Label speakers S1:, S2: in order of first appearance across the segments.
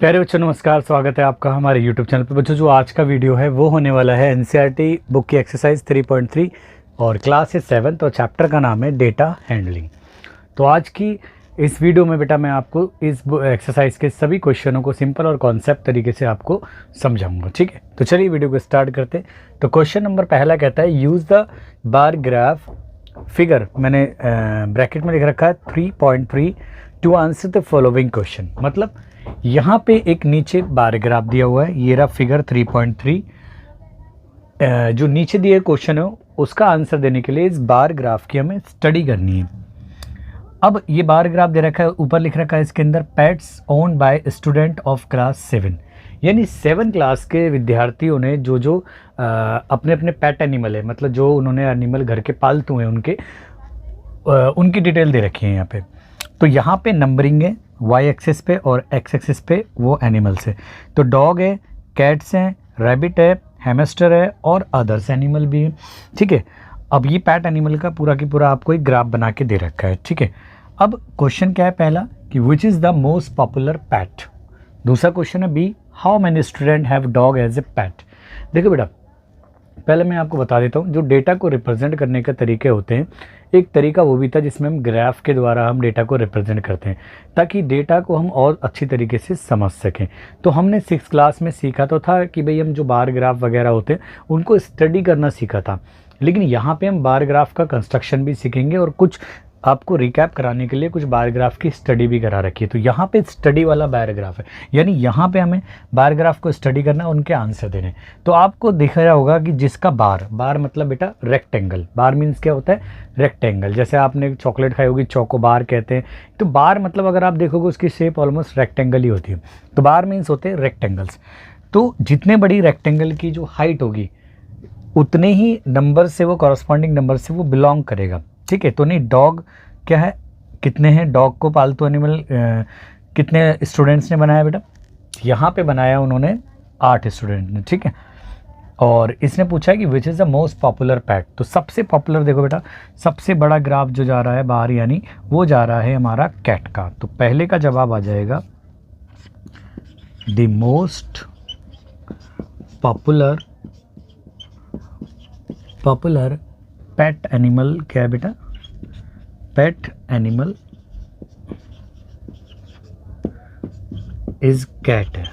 S1: प्यारे बच्चों नमस्कार, स्वागत है आपका हमारे YouTube चैनल पर। बच्चों जो आज का वीडियो है वो होने वाला है NCERT बुक की एक्सरसाइज 3.3 और क्लास है 7th और चैप्टर का नाम है डेटा हैंडलिंग। तो आज की इस वीडियो में बेटा मैं आपको इस एक्सरसाइज के सभी क्वेश्चनों को सिंपल और कॉन्सेप्ट तरीके से आपको समझाऊंगा। ठीक है, तो चलिए वीडियो को स्टार्ट करते हैं। तो क्वेश्चन नंबर पहला कहता है use the bar graph figure, मैंने ब्रैकेट में लिख रखा है 3.3 to answer the following question. मतलब यहाँ पे एक नीचे बार ग्राफ दिया हुआ है, ये रहा फिगर 3.3। जो नीचे दिए क्वेश्चन है उसका आंसर देने के लिए इस बार ग्राफ की हमें स्टडी करनी है। अब ये बार ग्राफ दे रखा है, ऊपर लिख रखा है इसके अंदर pets owned by student of class 7, यानी 7 क्लास के विद्यार्थियों ने जो अपने अपने पेट एनिमल है, मतलब जो उन्होंने एनिमल घर के पालतू हैं उनकी डिटेल दे रखी है यहाँ पे। तो यहाँ पे नंबरिंग है वाई एक्सिस पे और एक्स एक्सिस पे वो एनिमल्स है। तो डॉग है, कैट्स हैं, रैबिट है, हैमस्टर है और अदर्स एनिमल भी है। ठीक है, अब ये पैट एनिमल का पूरा की पूरा आपको एक ग्राफ बना के दे रखा है। ठीक है, अब क्वेश्चन क्या है पहला कि which is the most popular pet. दूसरा क्वेश्चन है B, how many student have dog as a pet. देखो बेटा, पहले मैं आपको बता देता हूँ जो डेटा को रिप्रेजेंट करने के तरीके होते हैं। एक तरीका वो भी था जिसमें हम ग्राफ के द्वारा हम डेटा को रिप्रेजेंट करते हैं ताकि डेटा को हम और अच्छी तरीके से समझ सकें। तो हमने 6th क्लास में सीखा तो था कि भाई हम जो बार ग्राफ वगैरह होते हैं उनको स्टडी करना सीखा था, लेकिन यहाँ पे हम बार ग्राफ का कंस्ट्रक्शन भी सीखेंगे और कुछ आपको रिकैप कराने के लिए कुछ बार ग्राफ की स्टडी भी करा रखी है। तो यहाँ पे स्टडी वाला बार ग्राफ है, यानी यहाँ पे हमें बार ग्राफ को स्टडी करना, उनके आंसर देने। तो आपको दिख रहा होगा कि जिसका बार मतलब बेटा रेक्टेंगल, बार मीन्स क्या होता है रेक्टेंगल। जैसे आपने चॉकलेट खाई होगी, चौको बार कहते हैं। तो बार मतलब अगर आप देखोगे उसकी शेप ऑलमोस्ट रेक्टेंगल ही होती है। तो बार मीन्स होते हैं रेक्टेंगल्स। तो जितने बड़ी रेक्टेंगल की जो हाइट होगी उतने ही नंबर से वो कॉरस्पॉन्डिंग नंबर से वो बिलोंग करेगा। ठीक है, तो नहीं डॉग क्या है, कितने हैं डॉग को पालतू एनिमल, कितने स्टूडेंट्स ने बनाया बेटा, यहाँ पे बनाया उन्होंने 8 स्टूडेंट ने। ठीक है, और इसने पूछा है कि which is the most popular PAT. तो सबसे पॉपुलर देखो बेटा, सबसे बड़ा ग्राफ जो जा रहा है बाहर, यानी वो जा रहा है हमारा कैट का। तो पहले का जवाब आ जाएगा the most popular pet animal क्या है बेटा, पेट एनिमल इज कैट है।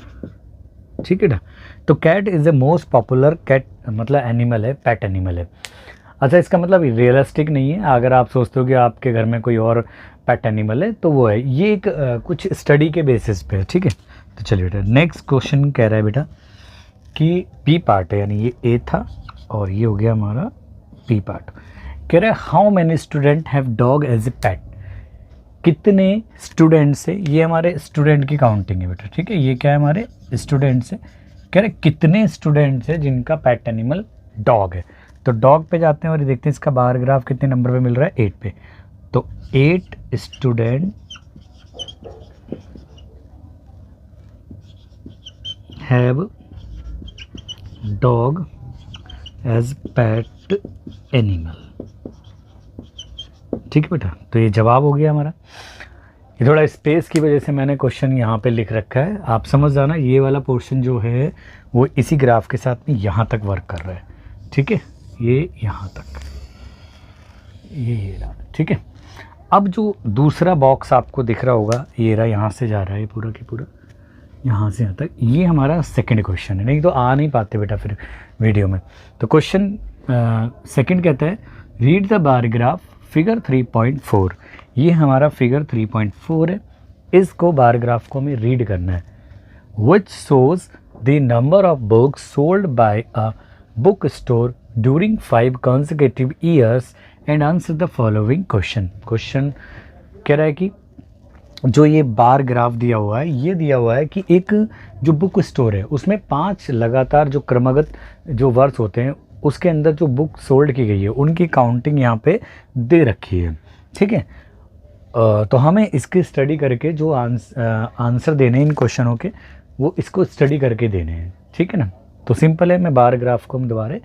S1: ठीक है ना, तो cat is the most popular cat मतलब एनिमल है, पेट एनिमल है। अच्छा, इसका मतलब रियलिस्टिक नहीं है। अगर आप सोचते हो कि आपके घर में कोई और पेट एनिमल है तो वो है, ये एक कुछ स्टडी के बेसिस पे है। ठीक है, तो चलिए बेटा नेक्स्ट क्वेश्चन कह रहा है बेटा कि बी पार्ट है, यानी ये ए था और ये हो गया हमारा बी पार्ट। कह रहा है how many student have dog as a pet. कितने स्टूडेंट्स है, ये हमारे स्टूडेंट की काउंटिंग है बेटा। ठीक है, ये क्या है हमारे स्टूडेंट्स है। कह रहे कितने स्टूडेंट्स है जिनका पेट एनिमल डॉग है। तो डॉग पे जाते हैं और ये देखते हैं इसका बार ग्राफ कितने नंबर पे मिल रहा है, 8 पे। तो 8 student have dog as pet animal. ठीक है बेटा, तो ये जवाब हो गया हमारा। ये थोड़ा स्पेस की वजह से मैंने क्वेश्चन यहाँ पे लिख रखा है, आप समझ जाना। ये वाला पोर्शन जो है वो इसी ग्राफ के साथ में यहाँ तक वर्क कर रहा है। ठीक है, ये यहाँ तक ये रहा। ठीक है, अब जो दूसरा बॉक्स आपको दिख रहा होगा ये रहा, यहाँ से जा रहा है पूरा की पूरा, यहाँ से यहाँ तक। ये हमारा सेकंड क्वेश्चन है, नहीं तो आ नहीं पाते बेटा फिर वीडियो में। तो क्वेश्चन सेकंड कहता है read the bar graph figure 3.4। ये हमारा फिगर 3.4 है, इसको बार ग्राफ को हमें रीड करना है। Which shows the number of books sold by a book store during 5 consecutive years and answer the following question. Question कह रहा है कि जो ये बार ग्राफ दिया हुआ है, ये दिया हुआ है कि एक जो बुक स्टोर है उसमें 5 लगातार जो क्रमगत जो वर्ष होते हैं उसके अंदर जो बुक सोल्ड की गई है उनकी काउंटिंग यहाँ पे दे रखी है। ठीक है, तो हमें इसकी स्टडी करके जो आंसर देने इन क्वेश्चनों के, वो इसको स्टडी करके देने हैं। ठीक है ना, तो सिंपल है, मैं बार ग्राफ को हम दोबारा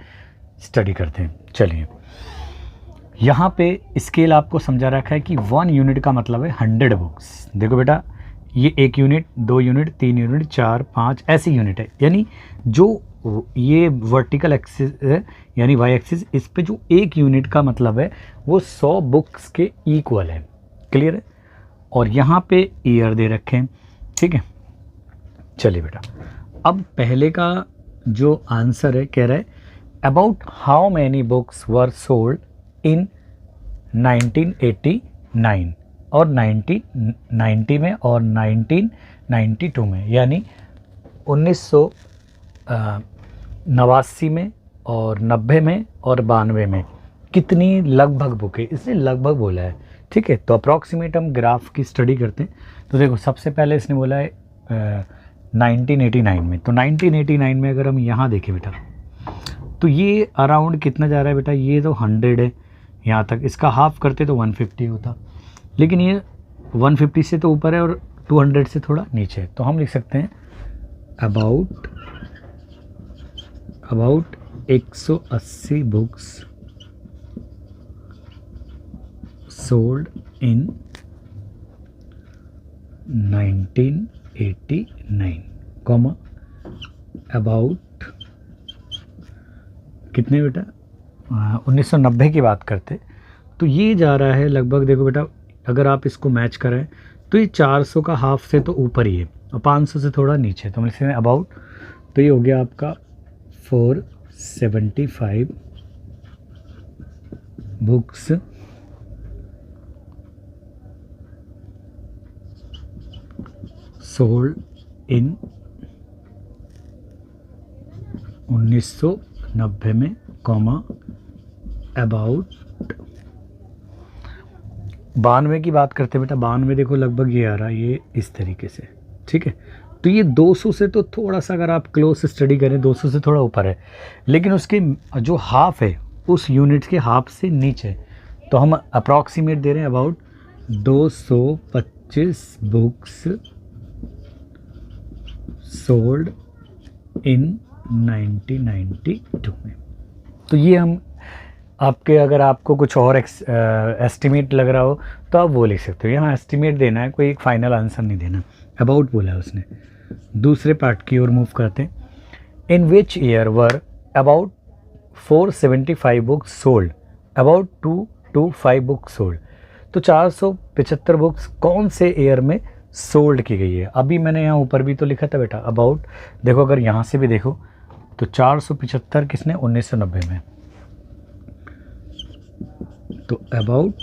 S1: स्टडी करते हैं। चलिए, यहाँ पे स्केल आपको समझा रखा है कि 1 यूनिट का मतलब है 100 बुक्स। देखो बेटा, ये 1 यूनिट, 2 यूनिट, 3 यूनिट, 4, 5 ऐसी यूनिट है। यानी जो ये वर्टिकल एक्सिस है यानी वाई एक्सिस, इस पे जो 1 यूनिट का मतलब है वो 100 बुक्स के इक्वल है। क्लियर है? और यहाँ पे ईयर दे रखे हैं। ठीक है, चलिए बेटा, अब पहले का जो आंसर है कह रहा है about how many books were sold in 1989 और 1990 में और 1992 में, यानी 1989 में और 90 में और 92 में कितनी लगभग बुकें, इसने लगभग बोला है। ठीक है, तो अप्रॉक्सीमेट हम ग्राफ की स्टडी करते हैं। तो देखो, सबसे पहले इसने बोला है 1989 में, तो 1989 में अगर हम यहाँ देखें बेटा, तो ये अराउंड कितना जा रहा है बेटा, ये तो 100 है यहाँ तक, इसका हाफ करते तो 150 होता, लेकिन ये 150 से तो ऊपर है और 200 से थोड़ा नीचे है। तो हम लिख सकते हैं about 180 books sold in 1989, comma about कितने बेटा, 1990 की बात करते तो ये जा रहा है लगभग, देखो बेटा अगर आप इसको मैच करें तो ये 400 का हाफ से तो ऊपर ही है और 500 से थोड़ा नीचे, तो हम लिखते हैं अबाउट, तो ये हो गया आपका 475 बुक्स सोल्ड इन 1990 में, कॉमा अबाउट 92 की बात करते हैं बेटा, 92 देखो लगभग ये आ रहा है, ये इस तरीके से। ठीक है, तो ये 200 से तो थोड़ा सा अगर आप क्लोज स्टडी करें 200 से थोड़ा ऊपर है, लेकिन उसके जो हाफ है उस यूनिट के हाफ से नीचे, तो हम अप्रॉक्सीमेट दे रहे हैं अबाउट 225 बुक्स सोल्ड इन 1992 में। तो ये हम आपके, अगर आपको कुछ और एस्टिमेट लग रहा हो तो आप वो लिख सकते हो, यहाँ एस्टिमेट देना है, कोई एक फाइनल आंसर नहीं देना। अबाउट बोला है उसने। दूसरे पार्ट की ओर मूव करते हैं। In which year were about 475 books sold, about 225 books sold, तो 475 बुक्स कौन से ईयर में सोल्ड की गई है। अभी मैंने यहाँ ऊपर भी तो लिखा था बेटा अबाउट, देखो अगर यहाँ से भी देखो तो 475 किसने, 1990 में, तो अबाउट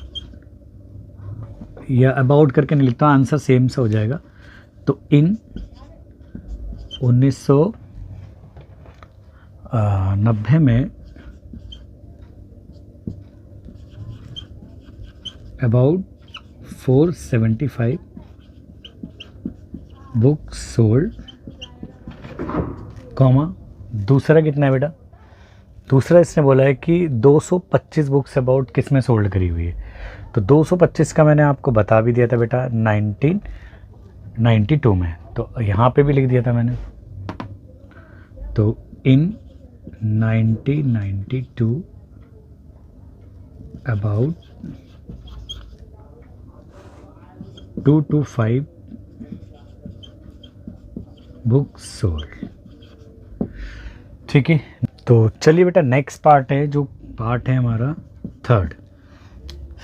S1: या अबाउट करके नहीं लिखता, आंसर सेम सा हो जाएगा। तो इन 1990 में अबाउट 475 बुक्स सोल्ड, कॉमा दूसरा कितना है बेटा, दूसरा इसने बोला है कि 225 बुक्स अबाउट किस में सोल्ड करी हुई है। तो 225 का मैंने आपको बता भी दिया था बेटा 1992 में, तो यहाँ पे भी लिख दिया था मैंने। तो इन 1992 अबाउट 225 बुक्स सोल्ड। ठीक है, तो चलिए बेटा नेक्स्ट पार्ट है, जो पार्ट है हमारा थर्ड,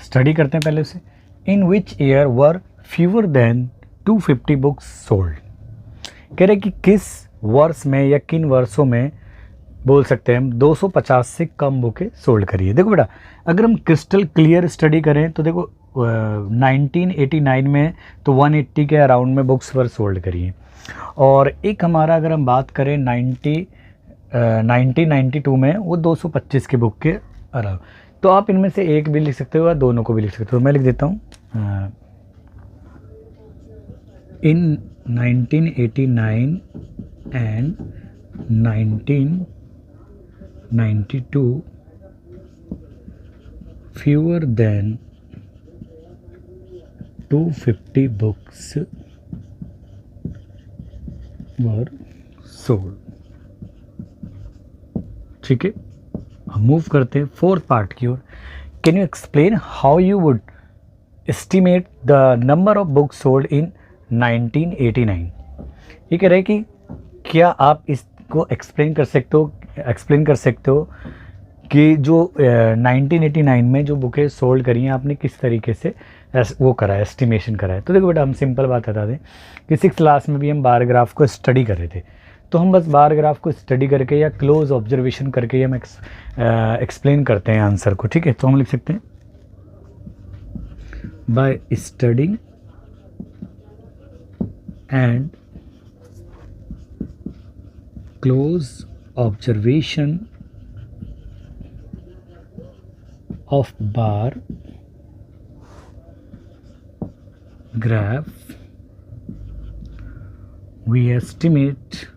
S1: स्टडी करते हैं पहले से। In which year were fewer than 250 books sold, कह रहे कि किस वर्ष में या किन वर्षों में बोल सकते हैं हम 250 से कम बुकें सोल्ड करिए। देखो बेटा अगर हम क्रिस्टल क्लियर स्टडी करें तो देखो 1989 में तो 180 के अराउंड में बुक्स वर सोल्ड करिए, और एक हमारा अगर हम बात करें 1992 में वो 225 के बुक के अराउंड। तो आप इनमें से एक भी लिख सकते हो या दोनों को भी लिख सकते हो। मैं लिख देता हूँ इन 1989 and 1992 fewer than 250 books were sold। ठीक है, हम मूव करते हैं फोर्थ पार्ट की ओर। Can you explain how you would estimate the number of books sold in 1989। ये कह रहे हैं कि क्या आप इसको एक्सप्लेन कर सकते हो कि जो 1989 में जो बुकें सोल्ड करी हैं आपने किस तरीके से वो करा है, एस्टिमेशन करा है। तो देखो बेटा, हम सिंपल बात बता दें कि 6th क्लास में भी हम बार ग्राफ को स्टडी कर रहे थे, तो हम बस बार ग्राफ को स्टडी करके या क्लोज ऑब्जर्वेशन करके हम एक्सप्लेन करते हैं आंसर को। ठीक है, तो हम लिख सकते हैं by studying and close observation of bar graph, we estimate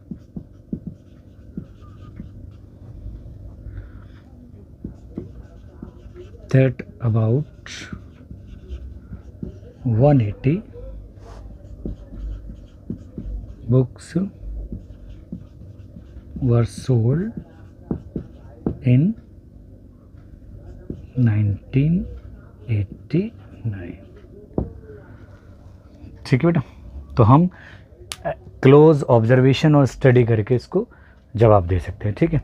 S1: that about 180 books were sold in 1989। ठीक है बेटा, तो हम क्लोज ऑब्जर्वेशन और स्टडी करके इसको जवाब दे सकते हैं। ठीक है,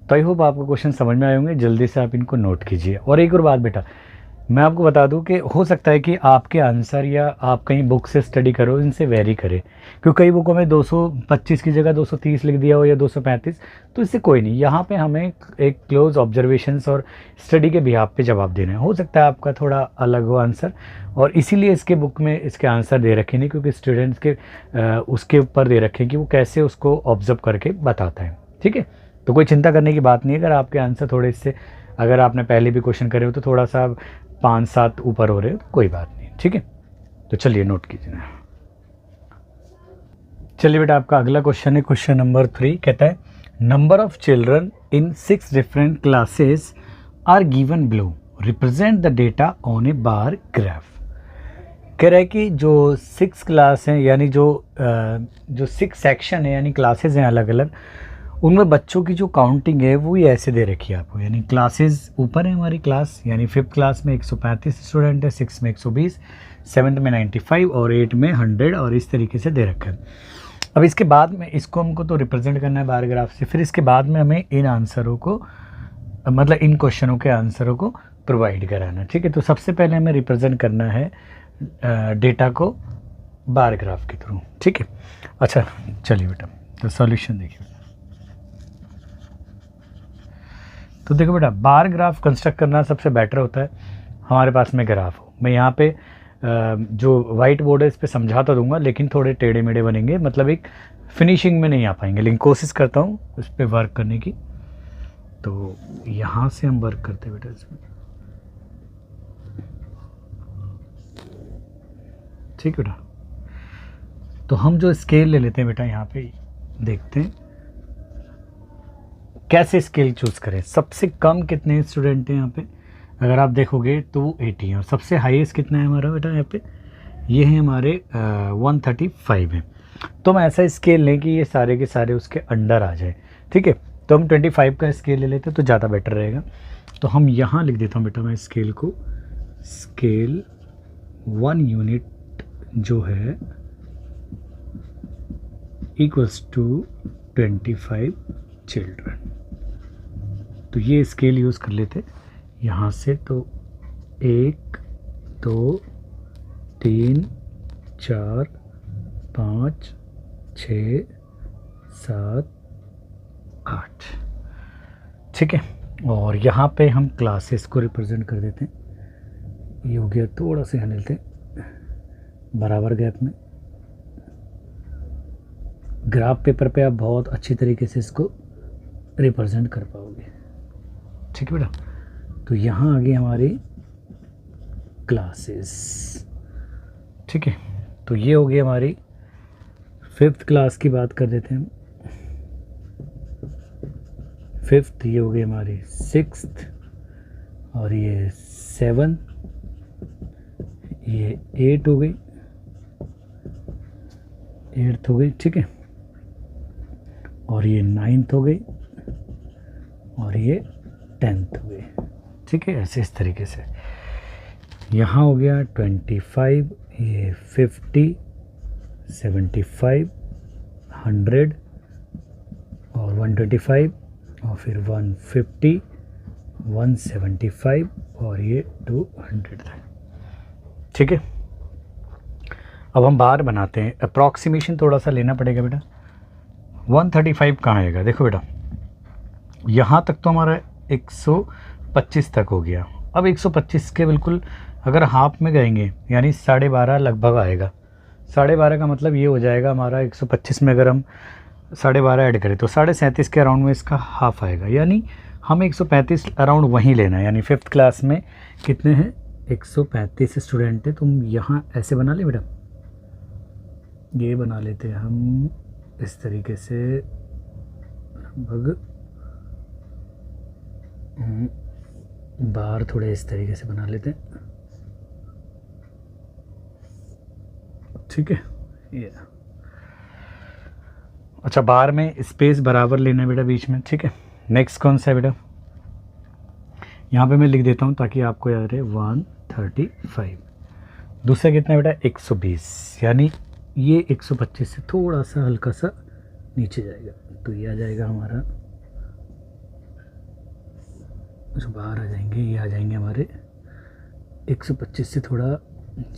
S1: तो आई होप आपको क्वेश्चन समझ में आए होंगे। जल्दी से आप इनको नोट कीजिए। और एक और बात बेटा, मैं आपको बता दूं कि हो सकता है कि आपके आंसर या आप कहीं बुक से स्टडी करो इनसे वेरी करे, क्योंकि कई बुकों में 225 की जगह 230 लिख दिया हो या 235, तो इससे कोई नहीं। यहाँ पे हमें एक क्लोज ऑब्जर्वेशंस और स्टडी के बिहाफ पे जवाब देना है। हो सकता है आपका थोड़ा अलग हो आंसर, और इसीलिए इसके बुक में इसके आंसर दे रखे नहीं, क्योंकि स्टूडेंट्स के उसके ऊपर दे रखे कि वो कैसे उसको ऑब्जर्व करके बताता है। ठीक है, तो कोई चिंता करने की बात नहीं है। अगर आपके आंसर थोड़े इससे, अगर आपने पहले भी क्वेश्चन करे हो तो थोड़ा सा 5-7 ऊपर हो रहे हो तो कोई बात नहीं। ठीक है, तो चलिए नोट कीजिए। चलिए बेटा, आपका अगला क्वेश्चन है क्वेश्चन नंबर 3। कहता है number of children in 6 different classes are given below, represent the data on a bar graph. कह रहा है कि जो 6 क्लास हैं, यानी जो 6 सेक्शन है यानी क्लासेस हैं अलग अलग, उनमें बच्चों की जो काउंटिंग है वो ही ऐसे दे रखी है आपको। यानी क्लासेस ऊपर है हमारी क्लास, यानी 5th क्लास में 135 स्टूडेंट है, 6 में 120, 7th में 95 और 8 में 100, और इस तरीके से दे रखा है। अब इसके बाद में इसको हमको तो रिप्रेजेंट करना है बार ग्राफ से, फिर इसके बाद में हमें इन आंसरों को, मतलब इन क्वेश्चनों के आंसरों को प्रोवाइड कराना। ठीक है, तो सबसे पहले हमें रिप्रेजेंट करना है डेटा को बार ग्राफ के थ्रू। ठीक है, अच्छा चलिए बेटा, तो सॉल्यूशन देखिए। तो देखो बेटा, बार ग्राफ कंस्ट्रक्ट करना सबसे बेटर होता है हमारे पास में ग्राफ हो। मैं यहाँ पे जो वाइट बोर्ड है इस पर समझा तो दूंगा, लेकिन थोड़े टेढ़े मेढ़े बनेंगे, मतलब एक फिनिशिंग में नहीं आ पाएंगे, लेकिन कोशिश करता हूँ इस पर वर्क करने की। तो यहाँ से हम वर्क करते हैं बेटा इसमें। ठीक है बेटा, तो हम जो स्केल ले लेते हैं बेटा, यहाँ पे देखते हैं कैसे स्केल चूज़ करें। सबसे कम कितने स्टूडेंट हैं यहाँ पे, अगर आप देखोगे तो वो 80 हैं, और सबसे हाईएस्ट कितना है हमारा बेटा यहाँ पे, ये है हमारे 135 है। तो हम ऐसा स्केल लें कि ये सारे के सारे उसके अंडर आ जाए। ठीक है, तो हम 25 का स्केल ले लेते हैं तो ज़्यादा बेटर रहेगा। तो हम यहाँ लिख देता हूँ बेटा मैं स्केल को, स्केल 1 यूनिट जो है इक्वल्स टू 25 चिल्ड्रन। तो ये स्केल यूज़ कर लेते यहाँ से। तो 1 2 3 4 5 6 7 8। ठीक है, और यहाँ पे हम क्लासेस को रिप्रेजेंट कर देते हैं। ये हो गया, थोड़ा सा यहाँ लेते हैं बराबर गैप में। ग्राफ पेपर पे आप बहुत अच्छी तरीके से इसको रिप्रेजेंट कर पाओगे। ठीक है बेटा, तो यहाँ आ गई हमारी क्लासेस। ठीक है, तो ये हो गई हमारी 5th क्लास की बात कर देते हैं हम। 5th, ये हो गई हमारी 6th, और ये 7, ये 8 हो गई, 8th हो गई। ठीक है, और ये 9th हो गई, और ये 10th हो गई। ठीक है, ऐसे इस तरीके से यहाँ हो गया 25, ये 50, 75, 100 और 125 और फिर 150, 175 और ये 200 था। ठीक है, अब हम बार बनाते हैं। अप्रॉक्सीमेशन थोड़ा सा लेना पड़ेगा बेटा। 135 कहाँ आएगा? देखो बेटा, यहाँ तक तो हमारा 125 तक हो गया। अब 125 के बिल्कुल अगर हाफ में गएंगे यानी 12.5 लगभग आएगा। 12.5 का मतलब ये हो जाएगा हमारा 125 में अगर हम 12.5 ऐड करें तो 37.5 के अराउंड में इसका हाफ आएगा। यानी हमें 135 अराउंड वहीं लेना है। यानी 5th क्लास में कितने हैं? 135 स्टूडेंट है। तुम यहाँ ऐसे बना ले बेटा, ये बना लेते हैं हम इस तरीके से, लगभग बार थोड़े इस तरीके से बना लेते हैं। ठीक है, ये अच्छा, बार में स्पेस बराबर लेना है बेटा बीच में। ठीक है, नेक्स्ट कौन सा है बेटा? यहाँ पे मैं लिख देता हूँ ताकि आपको याद रहे। 135। दूसरा कितना है बेटा? 120। यानी ये 125 से थोड़ा सा हल्का सा नीचे जाएगा तो ये आ जाएगा हमारा, जो बाहर आ जाएंगे ये आ जाएंगे हमारे 125 से थोड़ा,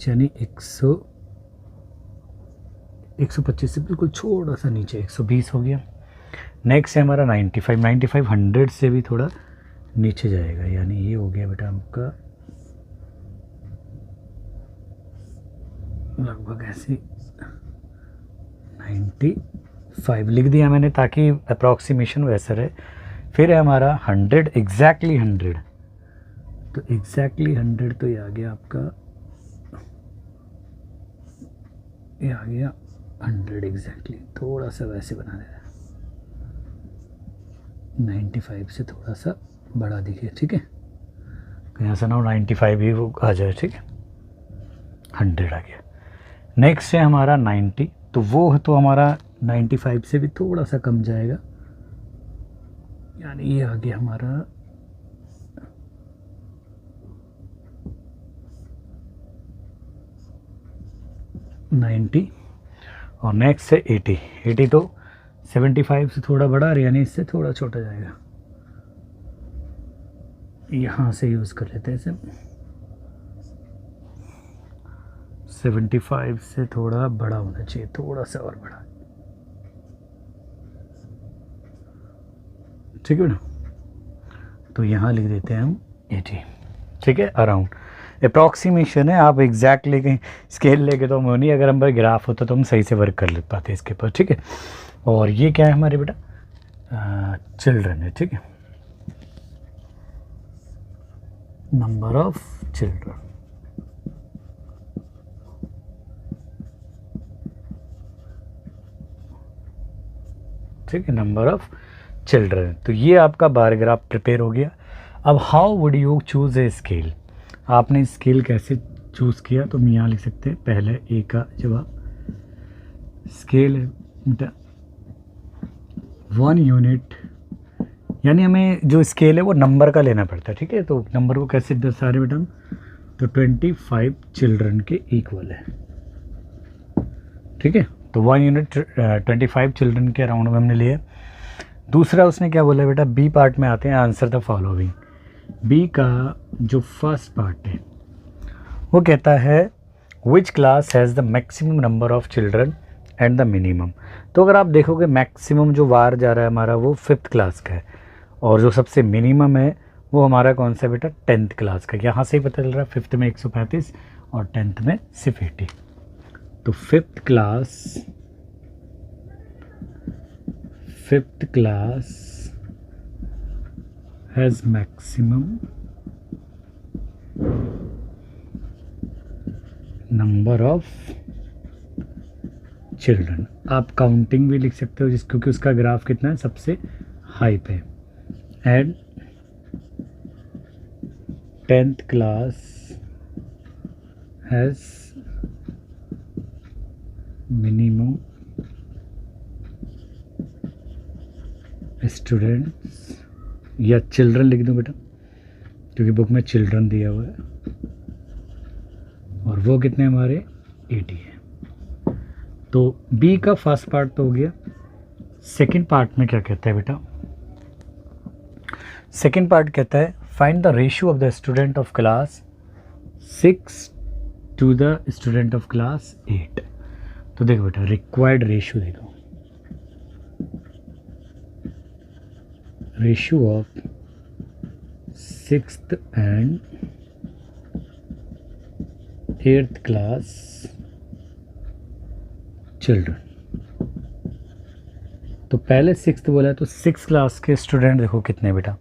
S1: यानी 125 से बिल्कुल थोड़ा सा नीचे 120 हो गया। नेक्स्ट है हमारा 95। 95 100 से भी थोड़ा नीचे जाएगा, यानी ये हो गया बेटा आपका लगभग ऐसे 95 लिख दिया मैंने ताकि अप्रॉक्सीमेशन वैसा रहे। फिर है हमारा 100, एग्जैक्टली 100। तो एग्जैक्टली 100 तो ये आ गया आपका, ये आ गया 100 एग्जैक्टली। थोड़ा सा वैसे बना देना, 95 से थोड़ा सा बड़ा दिखे। ठीक है, यहाँ से ना 95 भी वो आ जाए। ठीक है, 100 आ गया। नेक्स्ट है हमारा 90। तो वो है तो हमारा 95 से भी थोड़ा सा कम जाएगा, यानी ये आ गया हमारा 90। और नेक्स्ट है 80। 80 तो 75 से थोड़ा बड़ा, यानी इससे थोड़ा छोटा जाएगा। यहाँ से यूज़ कर लेते हैं इसे। 75 से थोड़ा बड़ा होना चाहिए, थोड़ा सा और बड़ा। ठीक है ना, तो यहाँ लिख देते हैं हम 80। ठीक है, अराउंड अप्रॉक्सीमेशन है। आप एग्जैक्टली कहीं स्केल लेके तो हम नहीं, अगर हमारे ग्राफ होता तो हम सही से वर्क कर ले पाते इसके ऊपर। ठीक है, और ये क्या है हमारे बेटा? चिल्ड्रन है। ठीक है, नंबर ऑफ चिल्ड्रन। ठीक है, नंबर ऑफ चिल्ड्रन। तो ये आपका बार ग्राफ प्रिपेयर हो गया। अब how would you choose a scale? आपने स्केल कैसे चूज़ किया? तो हम यहाँ लिख सकते हैं पहले ए का जवाब। स्केल है बेटा 1 यूनिट, यानी हमें जो स्केल है वो नंबर का लेना पड़ता है। ठीक है, तो नंबर को कैसे दर्शा रहे बेटा हम? तो 25 चिल्ड्रन के इक्वल है। ठीक है, तो 1 यूनिट 25 चिल्ड्रन के अराउंड में हमने लिए। दूसरा उसने क्या बोला बेटा? बी पार्ट में आते हैं, आंसर द फॉलोइंग। बी का जो फर्स्ट पार्ट है वो कहता है which class has the maximum number of children and the minimum. तो अगर आप देखोगे मैक्सिमम जो बार जा रहा है हमारा वो 5th क्लास का है, और जो सबसे मिनिमम है वो हमारा कौन सा बेटा? 10th क्लास का। यहाँ से ही पता चल रहा है 5th में 135 और 10th में सिर्फ 80। तो 5th class has maximum number of children. आप काउंटिंग भी लिख सकते हो क्योंकि उसका ग्राफ कितना है? सबसे हाई पे। And 10th class has minimum students, या चिल्ड्रन लिख दूं बेटा क्योंकि बुक में चिल्ड्रन दिया हुआ है, और वो कितने हमारे 80 है। तो बी का फर्स्ट पार्ट तो हो गया। सेकंड पार्ट में क्या कहता है बेटा, सेकंड पार्ट कहता है find the ratio of the student of class 6 to the student of class 8। तो देखो बेटा रिक्वायर्ड रेशियो देखो, ratio of 6th and 8th class children. तो पहले 6th बोला है तो 6 क्लास के स्टूडेंट देखो कितने बेटा,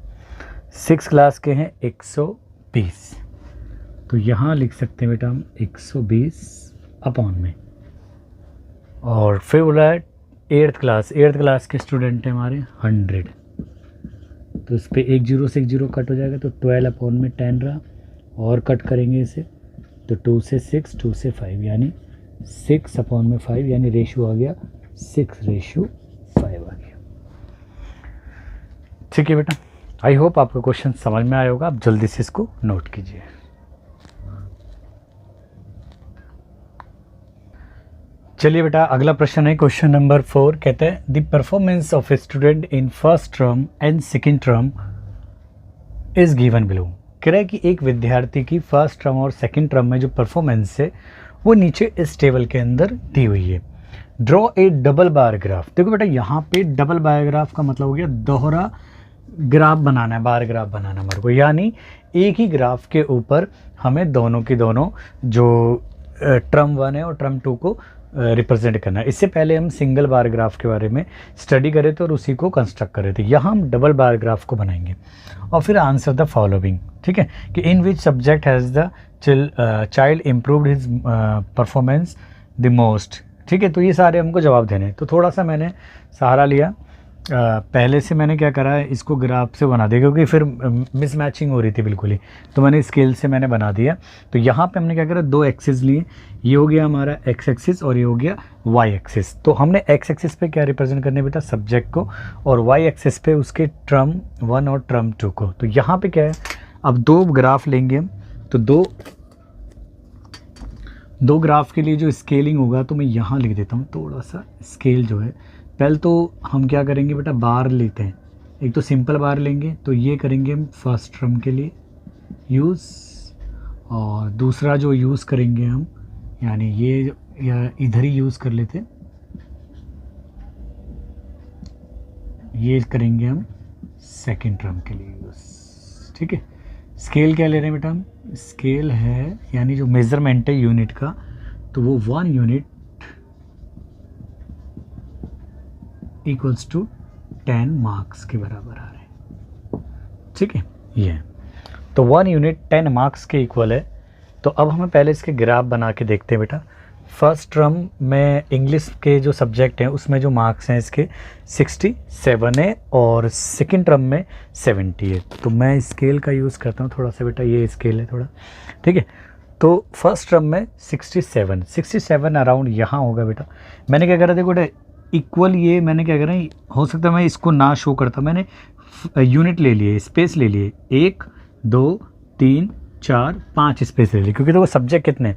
S1: 6 क्लास के हैं 120। तो यहाँ लिख सकते हैं बेटा हम 120 अपॉन में। और फिर बोला है 8th क्लास के स्टूडेंट हैं हमारे 100। तो इस पर 1 0 से 1 0 कट हो जाएगा, तो 12 अपॉन में 10 रहा, और कट करेंगे इसे तो 2 से 6 2 से 5 यानी 6 अपॉन में 5 यानी रेशियो आ गया 6:5 आ गया। ठीक है बेटा, आई होप आपका क्वेश्चन समझ में आया होगा। आप जल्दी से इसको नोट कीजिए। चलिए बेटा अगला प्रश्न है क्वेश्चन नंबर 4। कहते हैं the performance of a student in first term and second term is given below. कह रहा है कि एक विद्यार्थी की फर्स्ट टर्म और सेकेंड टर्म में जो परफॉर्मेंस है वो नीचे इस टेबल के अंदर दी हुई है। Draw a double bar graph. देखो बेटा यहाँ पे डबल बार ग्राफ का मतलब हो गया दोहरा ग्राफ बनाना है, बार ग्राफ बनाना हमारे को, यानी एक ही ग्राफ के ऊपर हमें दोनों की दोनों जो टर्म 1 है और टर्म 2 को रिप्रेजेंट करना है। इससे पहले हम सिंगल बार ग्राफ के बारे में स्टडी करे थे और उसी को कंस्ट्रक्ट करे थे। यहाँ हम डबल बार ग्राफ को बनाएंगे और फिर आंसर द फॉलोइंग। ठीक है, कि in which subject has the child improved his performance the most. ठीक है, तो ये सारे हमको जवाब देने हैं। तो थोड़ा सा मैंने सहारा लिया, पहले से मैंने क्या करा है इसको ग्राफ से बना दिया क्योंकि फिर मिसमैचिंग हो रही थी बिल्कुल ही, तो मैंने स्केल से मैंने बना दिया। तो यहाँ पे हमने क्या करा, 2 एक्सिस लिए, ये हो गया हमारा एक्स एक्सिस और ये हो गया वाई एक्सिस। तो हमने एक्स एक्सिस पे क्या रिप्रेजेंट करने बेटा, सब्जेक्ट को, और वाई एक्सिस पे उसके टर्म 1 और टर्म 2 को। तो यहाँ पे क्या है, अब 2 ग्राफ लेंगे हम, तो दो ग्राफ के लिए जो स्केलिंग होगा तो मैं यहाँ लिख देता हूँ थोड़ा सा स्केल जो है। पहले तो हम क्या करेंगे बेटा, बार लेते हैं, एक तो सिंपल बार लेंगे, तो ये करेंगे हम फर्स्ट टर्म के लिए यूज़, और दूसरा जो यूज़ करेंगे हम यानी ये या इधर ही यूज़ कर लेते, ये करेंगे हम सेकंड टर्म के लिए यूज़। ठीक है, स्केल क्या ले रहे हैं बेटा हम, स्केल है यानी जो मेज़रमेंट है यूनिट का, तो वो 1 यूनिट इक्वल्स टू 10 मार्क्स के बराबर आ रहे हैं। ठीक है, ये तो 1 यूनिट 10 मार्क्स के इक्वल है। तो अब हमें पहले इसके ग्राफ बना के देखते हैं बेटा। फर्स्ट टर्म में इंग्लिश के जो सब्जेक्ट हैं उसमें जो मार्क्स हैं इसके 67 है और सेकंड टर्म में 70 है। तो मैं स्केल का यूज़ करता हूँ थोड़ा सा बेटा, ये स्केल है थोड़ा। ठीक है, तो फर्स्ट टर्म में 67 अराउंड यहाँ होगा बेटा। मैंने क्या करा, देखो बेटा इक्वल, ये मैंने क्या करा, हो सकता है मैं इसको ना शो करता, मैंने यूनिट ले लिए, स्पेस ले लिए, 1 2 3 4 5 स्पेस ले लिए, क्योंकि देखो सब्जेक्ट कितने,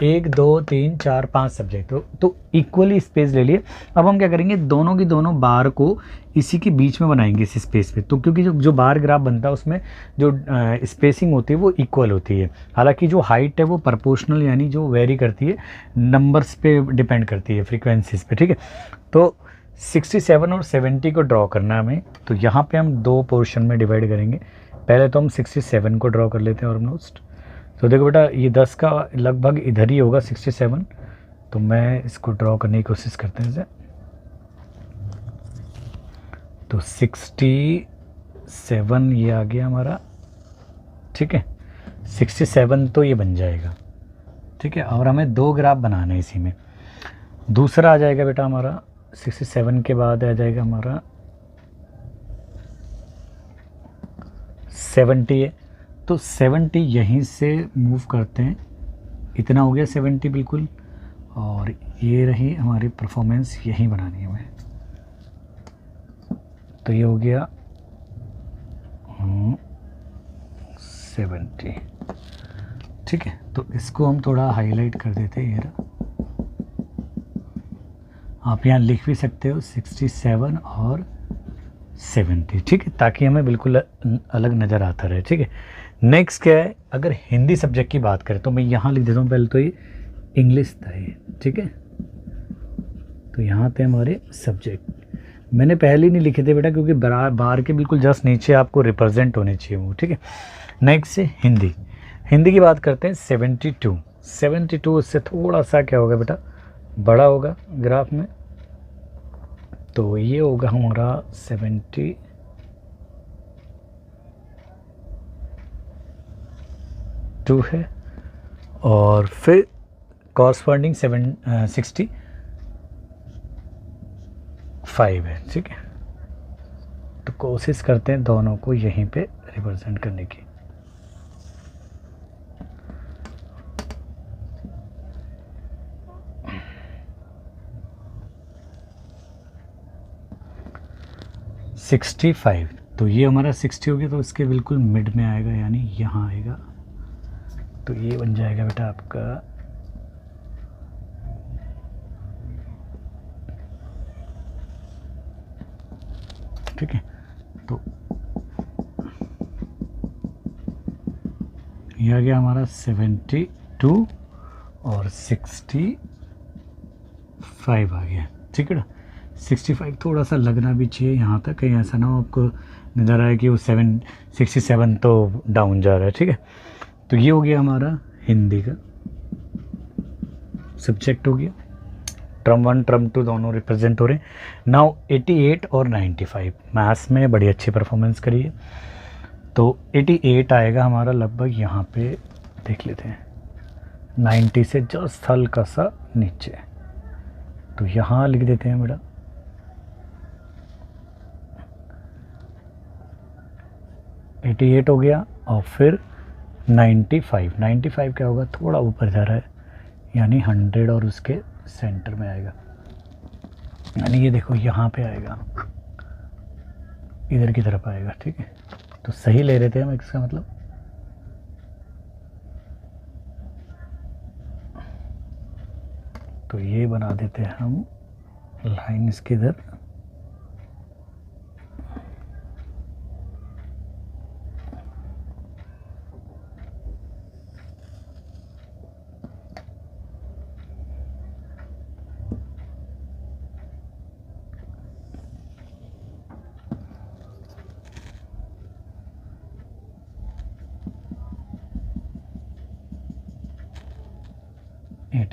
S1: 1 2 3 4 5 सब्जेक्ट, तो इक्वली स्पेस ले लिए। अब हम क्या करेंगे, दोनों की दोनों बार को इसी के बीच में बनाएंगे इस स्पेस पे। तो क्योंकि जो बार ग्राफ बनता है उसमें जो स्पेसिंग होती है वो इक्वल होती है। हालांकि जो हाइट है वो प्रोपोर्शनल यानी जो वेरी करती है, नंबर्स पे डिपेंड करती है, फ्रीक्वेंसीज पे। ठीक है, तो 67 और 70 को ड्रॉ करना है हमें। तो यहाँ पे हम 2 पोर्शन में डिवाइड करेंगे। पहले तो हम 67 को ड्रॉ कर लेते हैं ऑलमोस्ट। तो देखो बेटा ये 10 का लगभग इधर ही होगा 67, तो मैं इसको ड्रॉ करने की कोशिश करते हैं इसे। तो 67 ये आ गया हमारा। ठीक है, 67 तो ये बन जाएगा। ठीक है, और हमें 2 ग्राफ बनाना है इसी में। दूसरा आ जाएगा बेटा हमारा 67 के बाद आ जाएगा हमारा 70 है। तो 70 यहीं से मूव करते हैं, इतना हो गया 70 बिल्कुल, और ये रही हमारी परफॉर्मेंस, यहीं बनानी है हमें। तो ये हो गया 70। ठीक है, तो इसको हम थोड़ा हाईलाइट कर देते हैं, ये रहा। आप यहाँ लिख भी सकते हो 67 और 70, ठीक है, ताकि हमें बिल्कुल अलग नज़र आता रहे, ठीक है। नेक्स्ट क्या है, अगर हिंदी सब्जेक्ट की बात करें तो मैं यहाँ लिख देता हूँ पहले तो ये इंग्लिश था ये, ठीक है। तो यहाँ थे हमारे सब्जेक्ट, मैंने पहले ही नहीं लिखे थे बेटा क्योंकि बार के बिल्कुल जस्ट नीचे आपको रिप्रेजेंट होने चाहिए वो, ठीक है। नेक्स्ट है हिंदी। हिंदी की बात करते हैं 72 इससे थोड़ा सा क्या होगा बेटा, बड़ा होगा ग्राफ में, तो ये होगा हमारा 72 है, और फिर कॉरस्पॉन्डिंग 65 है, ठीक है। तो कोशिश करते हैं दोनों को यहीं पे रिप्रेजेंट करने की। सिक्सटी 65, तो ये हमारा 60 हो गया, तो इसके बिल्कुल मिड में आएगा, यानी यहाँ आएगा, तो ये बन जाएगा बेटा आपका ठीक है। तो ये आ गया हमारा 72 और 65 आ गया, ठीक है ना। 65 थोड़ा सा लगना भी चाहिए यहाँ तक, कहीं ऐसा ना हो आपको नज़र आए कि वो 67 तो डाउन जा रहा है, ठीक है। तो ये हो गया हमारा हिंदी का सब्जेक्ट हो गया, टर्म 1 टर्म 2 दोनों रिप्रेजेंट हो रहे हैं। नाउ 88 और 95, मैथ्स में बड़ी अच्छी परफॉर्मेंस करिए, तो 88 आएगा हमारा लगभग यहाँ पे, देख लेते हैं 90 से जस्ट हल्का सा नीचे, तो यहाँ लिख देते हैं बेटा 88 हो गया, और फिर 95 क्या होगा, थोड़ा ऊपर जा रहा है, यानी 100 और उसके सेंटर में आएगा, यानी ये देखो यहाँ पे आएगा, इधर की तरफ आएगा, ठीक है। तो सही ले रहे थे हम, इसका मतलब तो ये बना देते हैं हम लाइन इसके इधर,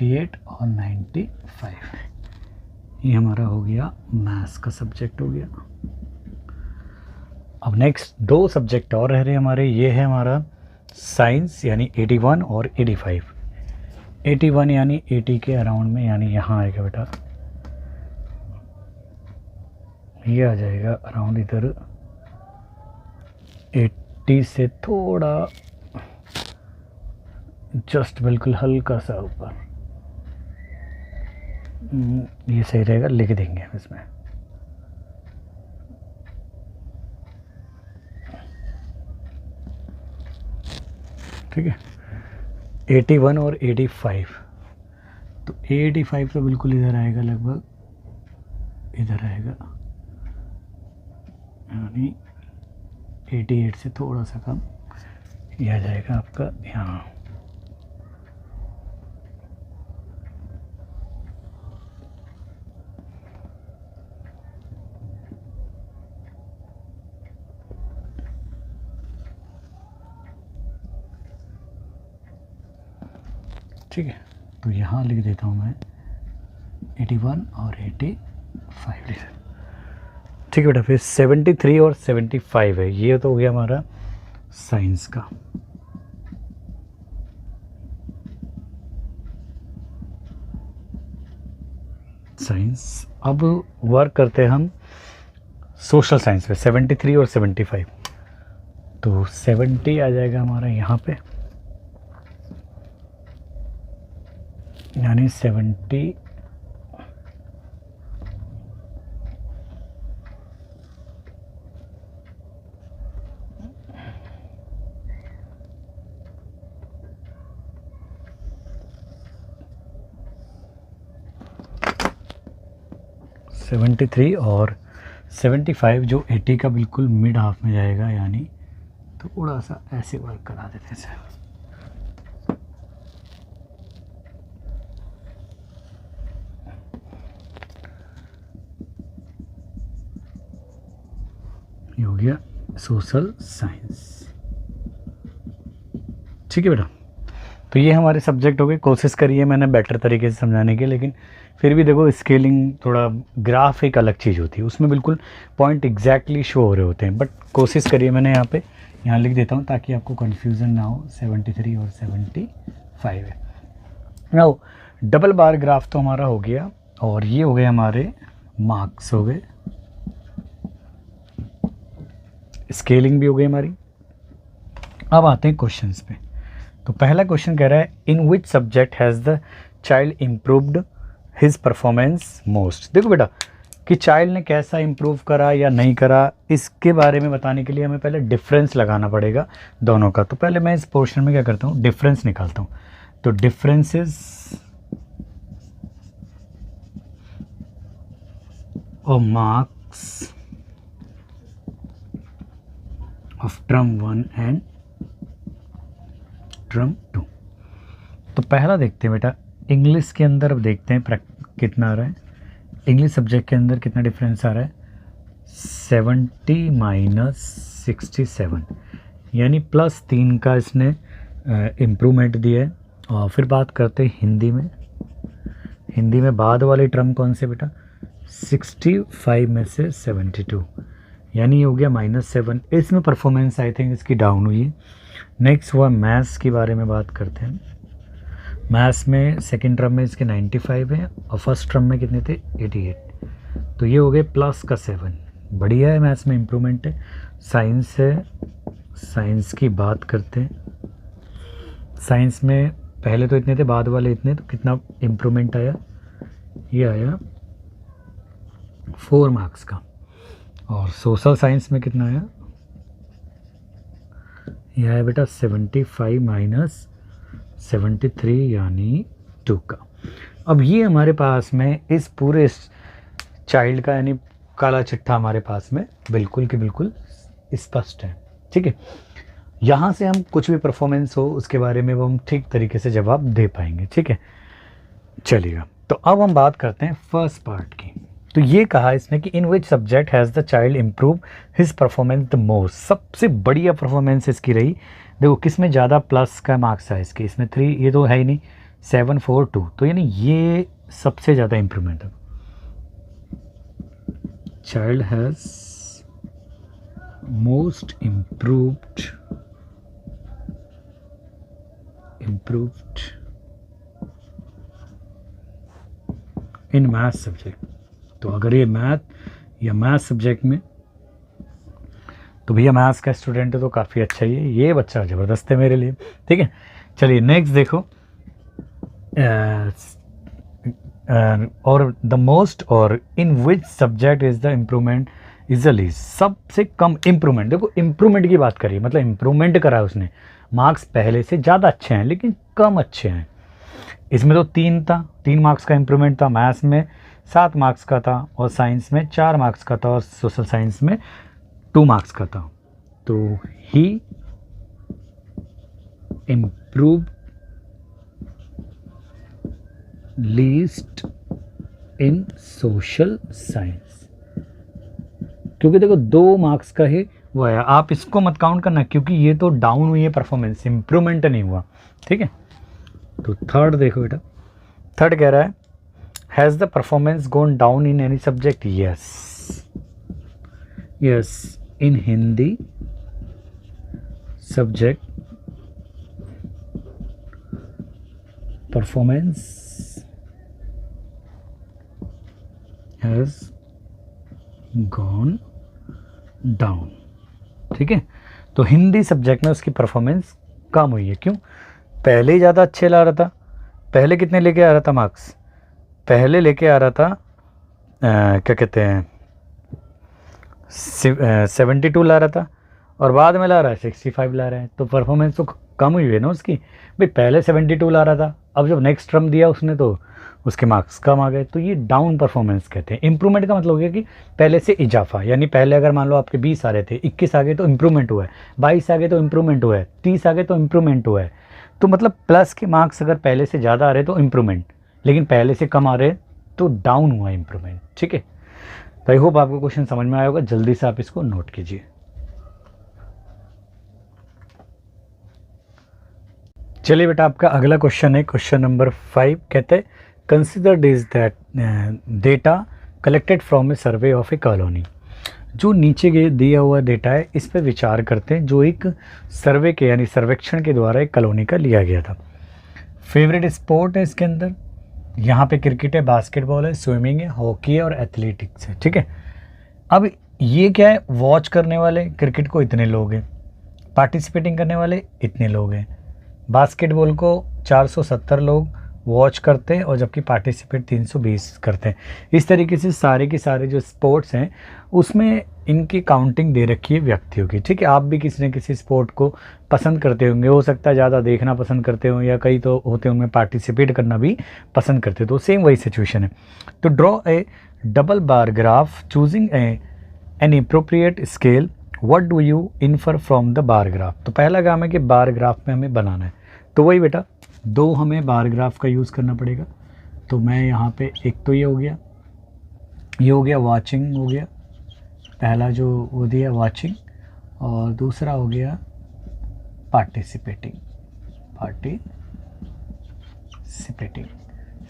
S1: एट और 95, ये हमारा हो गया मैथ्स का सब्जेक्ट हो गया। अब नेक्स्ट 2 सब्जेक्ट और रह रहे हैं हमारे, ये है हमारा साइंस, यानी 81 और 85। 81 यानी 80 के अराउंड में, यानी यहाँ आएगा बेटा, ये आ जाएगा अराउंड इधर 80 से थोड़ा जस्ट बिल्कुल हल्का सा ऊपर, ये सही रहेगा, लिख देंगे हम इसमें। ठीक है, 81 और 85, तो 85 तो बिल्कुल इधर आएगा, लगभग इधर आएगा, यानी 88 से थोड़ा सा कम, यह आ जाएगा आपका यहाँ। ठीक है, तो यहाँ लिख देता हूँ मैं 81 और 85 लिख, ठीक है बेटा। फिर 73 और 75 है, ये तो हो गया हमारा साइंस का। साइंस, अब वर्क करते हैं हम सोशल साइंस पे, 73 और 75, तो 70 आ जाएगा हमारा यहाँ पे, यानी 70 70 73 और 75 जो 80 का बिल्कुल मिड हाफ में जाएगा, यानी थोड़ा सा ऐसे वर्क करा देते हैं सर। ये हो गया सोशल साइंस। ठीक है बेटा, तो ये हमारे सब्जेक्ट हो गए। कोशिश करिए मैंने बेटर तरीके से समझाने की, लेकिन फिर भी देखो स्केलिंग थोड़ा ग्राफ एक अलग चीज़ होती है, उसमें बिल्कुल पॉइंट एग्जैक्टली शो हो रहे होते हैं, बट कोशिश करिए। मैंने यहाँ लिख देता हूँ ताकि आपको कन्फ्यूज़न ना हो। 73 और 75 है। नाउ डबल बार ग्राफ तो हमारा हो गया, और ये हो गए हमारे मार्क्स हो गए, स्केलिंग भी हो गई हमारी। अब आते हैं क्वेश्चंस पे। तो पहला क्वेश्चन कह रहा है in which subject has the child improved his performance most. देखो बेटा कि चाइल्ड ने कैसा इम्प्रूव करा या नहीं करा, इसके बारे में बताने के लिए हमें पहले डिफरेंस लगाना पड़ेगा दोनों का। तो पहले मैं इस पोर्शन में क्या करता हूँ, डिफरेंस निकालता हूँ। तो डिफरेंसेस और marks of term 1 and term 2। तो पहला देखते हैं बेटा इंग्लिश के अंदर। अब देखते हैं कितना आ रहा है इंग्लिश सब्जेक्ट के अंदर, कितना डिफरेंस आ रहा है। 70 माइनस 67, यानी +3 का इसने इम्प्रूवमेंट दिया है। और फिर बात करते हैं हिंदी में। हिंदी में बाद वाली टर्म कौन से बेटा, 65 में से 72, यानी ये हो गया -7। इसमें परफॉर्मेंस आई थिंक इसकी डाउन हुई है। नेक्स्ट हुआ मैथ्स के बारे में बात करते हैं। मैथ्स में सेकेंड टर्म में इसके 95 है और फर्स्ट टर्म में कितने थे, 88। तो ये हो गए +7, बढ़िया है, मैथ्स में इम्प्रूवमेंट है। साइंस है, साइंस की बात करते हैं। साइंस में पहले तो इतने थे, बाद वाले इतने, तो कितना इम्प्रूवमेंट आया, ये आया 4 मार्क्स का। और सोशल साइंस में कितना आया, यह है बेटा 75 माइनस 73 यानी 2 का। अब ये हमारे पास में इस पूरे चाइल्ड का यानी काला चिट्ठा हमारे पास में बिल्कुल कि बिल्कुल स्पष्ट है। ठीक है, यहाँ से हम कुछ भी परफॉर्मेंस हो उसके बारे में वो हम ठीक तरीके से जवाब दे पाएंगे। ठीक है, चलिएगा। तो अब हम बात करते हैं फर्स्ट पार्ट की। तो ये कहा इसने कि in which subject has the child improve his performance the most. सबसे बढ़िया परफॉर्मेंस इसकी रही। देखो किस में ज़्यादा प्लस का मार्क्स है इसके, इसमें 3, ये तो है ही नहीं, 7, 4, 2, तो यानी ये सबसे ज़्यादा इम्प्रूवमेंट है। Child has most improved in math subject. तो अगर ये मैथ या मैथ सब्जेक्ट में, तो भैया मैथ्स का स्टूडेंट है तो काफ़ी अच्छा ही है, ये बच्चा ज़बरदस्त है मेरे लिए। ठीक है, चलिए नेक्स्ट देखो। और द मोस्ट और in which subject is the improvement is the least. सबसे कम इम्प्रूवमेंट, देखो इम्प्रूवमेंट की बात करिए, मतलब इम्प्रूवमेंट करा है उसने, मार्क्स पहले से ज़्यादा अच्छे हैं लेकिन कम अच्छे हैं। इसमें तो 3 था, 3 मार्क्स का इम्प्रूवमेंट था। मैथ्स में 7 मार्क्स का था और साइंस में 4 मार्क्स का था और सोशल साइंस में 2 मार्क्स का था। तो he improve least in social science, क्योंकि देखो 2 मार्क्स का ही वो है। आप इसको मत काउंट करना क्योंकि ये तो डाउन हुई है परफॉर्मेंस, इम्प्रूवमेंट नहीं हुआ। ठीक है, तो थर्ड देखो बेटा, थर्ड कह रहा है has the performance gone down in any subject. Yes in Hindi subject performance has gone down. ठीक है, तो हिंदी सब्जेक्ट में उसकी परफॉर्मेंस कम हुई है। क्यों, पहले ही ज़्यादा अच्छे ला रहा था। पहले कितने लेके आ रहा था मार्क्स, पहले लेके आ रहा था क्या कहते हैं 72 ला रहा था और बाद में ला रहा है 65 ला रहा है, तो परफॉर्मेंस तो कम हुई है ना उसकी। भाई पहले 72 ला रहा था, अब जब नेक्स्ट टर्म दिया उसने तो उसके मार्क्स कम आ गए, तो ये डाउन परफॉर्मेंस कहते हैं। इंप्रूवमेंट का मतलब हो गया कि पहले से इजाफा, यानी पहले अगर मान लो आपके 20 आ रहे थे, 21 आ गए तो इम्प्रूवमेंट हुआ है, 22 आ गए तो इम्प्रूवमेंट हुआ है, 30 आ गए तो इम्प्रूवमेंट हुआ है। तो मतलब प्लस के मार्क्स अगर पहले से ज़्यादा आ रहे तो इम्प्रूवमेंट, लेकिन पहले से कम आ रहे तो डाउन हुआ इम्प्रूवमेंट। ठीक है, तो आई होप आपको क्वेश्चन समझ में आया होगा, जल्दी से आप इसको नोट कीजिए। चलिए बेटा, आपका अगला क्वेश्चन है क्वेश्चन नंबर 5। कहते हैं consider this that data collected from A survey of A colony. जो नीचे दिया हुआ डेटा है इस पर विचार करते हैं, जो एक सर्वे के यानी सर्वेक्षण के द्वारा एक कॉलोनी का लिया गया था। फेवरेट स्पोर्ट है इसके अंदर, यहाँ पे क्रिकेट है, बास्केटबॉल है, स्विमिंग है, हॉकी है और एथलेटिक्स है। ठीक है, अब ये क्या है, वॉच करने वाले क्रिकेट को इतने लोग हैं, पार्टिसिपेटिंग करने वाले इतने लोग हैं, बास्केटबॉल को 470 लोग वॉच करते हैं और जबकि पार्टिसिपेट 320 करते हैं। इस तरीके से सारे के सारे जो स्पोर्ट्स हैं उसमें इनकी काउंटिंग दे रखी है व्यक्तियों की। ठीक है, आप भी किसी न किसी स्पोर्ट को पसंद करते होंगे, हो सकता है ज़्यादा देखना पसंद करते हो, या कई तो होते होंगे पार्टिसिपेट करना भी पसंद करते हो, तो सेम वही सिचुएशन है। तो draw a double bar graph choosing an appropriate scale, what do you infer from the bar graph. तो पहला काम है कि बार ग्राफ में हमें बनाना है, तो वही बेटा दो हमें बार ग्राफ का यूज़ करना पड़ेगा। तो मैं यहाँ पे एक तो ये हो गया वाचिंग हो गया, पहला जो वो दिया वाचिंग, और दूसरा हो गया पार्टिसिपेटिंग।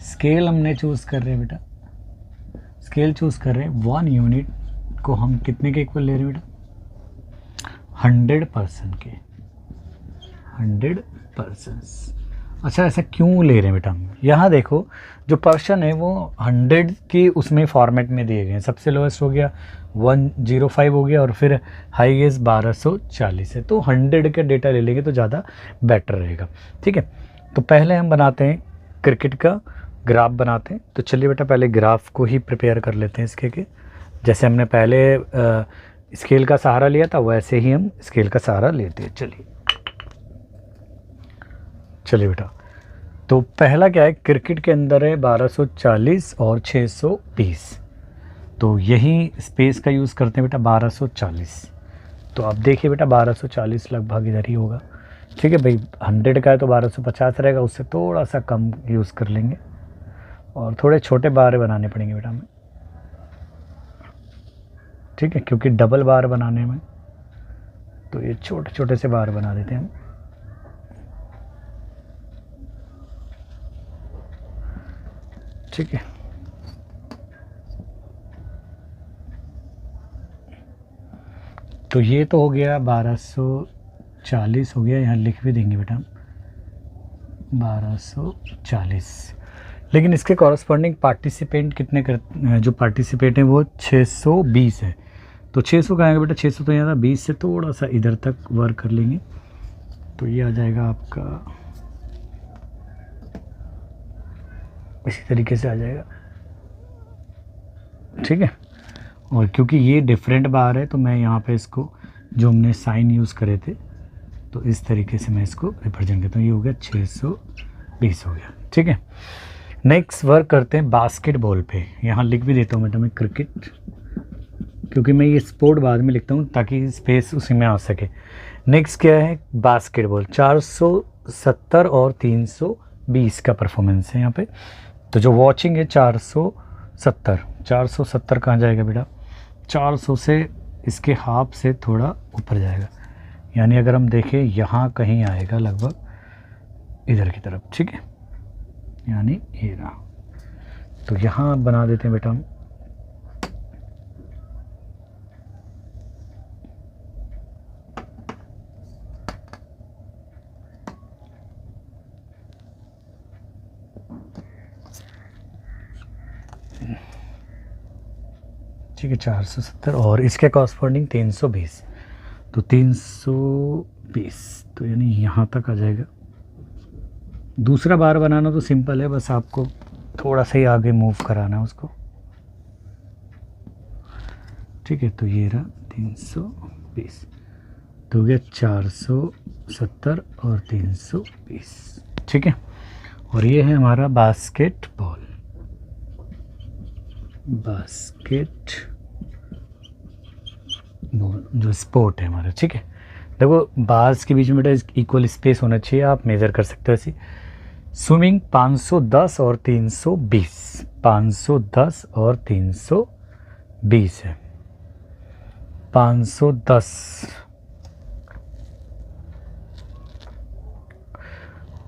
S1: स्केल हमने चूज़ कर रहे हैं बेटा, स्केल चूज़ कर रहे हैं, 1 यूनिट को हम कितने के इक्वल ले रहे हैं बेटा, 100% के, 100%। अच्छा, ऐसा क्यों ले रहे हैं बेटा हम? यहाँ देखो जो पर्सन है वो 100 के उसमें फॉर्मेट में दिए गए हैं। सबसे लोएस्ट हो गया 105 हो गया और फिर हाईएस्ट 1240 है, तो 100 के डेटा ले लेंगे तो ज़्यादा बेटर रहेगा। ठीक है, तो पहले हम बनाते हैं क्रिकेट का ग्राफ बनाते हैं। तो चलिए बेटा पहले ग्राफ को ही प्रिपेयर कर लेते हैं इसके के, जैसे हमने पहले स्केल का सहारा लिया था वैसे ही हम स्केल का सहारा लेते हैं। चलिए बेटा, तो पहला क्या है, क्रिकेट के अंदर है 1240 और 620, तो यही स्पेस का यूज़ करते हैं बेटा 1240। तो अब देखिए बेटा 1240 लगभग इधर ही होगा। ठीक है भाई, 100 का है तो 1250 रहेगा, उससे थोड़ा सा कम यूज़ कर लेंगे और थोड़े छोटे बार बनाने पड़ेंगे बेटा हमें। ठीक है, क्योंकि डबल बार बनाने में तो ये छोटे छोटे से बार बना देते हैं हम। ठीक है, तो ये तो हो गया 1240 हो गया, यहाँ लिख भी देंगे बेटा 1240। लेकिन इसके कॉरस्पॉन्डिंग पार्टिसिपेंट कितने जो पार्टिसिपेंट हैं वो 620 है। तो 600 का आएगा बेटा, 600 तो यहाँ था, 20 से थोड़ा सा इधर तक वर्क कर लेंगे, तो ये आ जाएगा आपका इसी तरीके से आ जाएगा। ठीक है, और क्योंकि ये डिफरेंट बार है तो मैं यहाँ पे इसको जो हमने साइन यूज़ करे थे तो इस तरीके से मैं इसको रिप्रेजेंट करता हूँ। ये हो गया 620 हो गया। ठीक है, नेक्स्ट वर्क करते हैं बास्केटबॉल पे। यहाँ लिख भी देता हूँ बेटा मैं क्रिकेट, क्योंकि मैं ये स्पोर्ट बाद में लिखता हूँ ताकि स्पेस उसी में आ सके। नेक्स्ट क्या है, बास्केटबॉल 470 और 320 का परफॉर्मेंस है यहाँ पे। तो जो वॉचिंग है 470 कहाँ जाएगा बेटा, 400 से इसके हाफ से थोड़ा ऊपर जाएगा, यानी अगर हम देखें यहाँ कहीं आएगा लगभग इधर की तरफ। ठीक है, यानी ये रहा, तो यहाँ बना देते हैं बेटा हम। ठीक है, 470 और इसके कॉरस्पॉन्डिंग 320, तो 320 तो यानी यहाँ तक आ जाएगा। दूसरा बार बनाना तो सिंपल है, बस आपको थोड़ा सा ही आगे मूव कराना है उसको। ठीक है, तो ये रहा 320। तो हो गया 470 और 320, ठीक है। और ये है हमारा बास्केटबॉल, जो स्पोर्ट है हमारा, ठीक है। देखो बार्स के बीच में बेटा इक्वल स्पेस होना चाहिए, आप मेज़र कर सकते हो ऐसे। स्विमिंग 510 और 320, 510 और 320 है। 510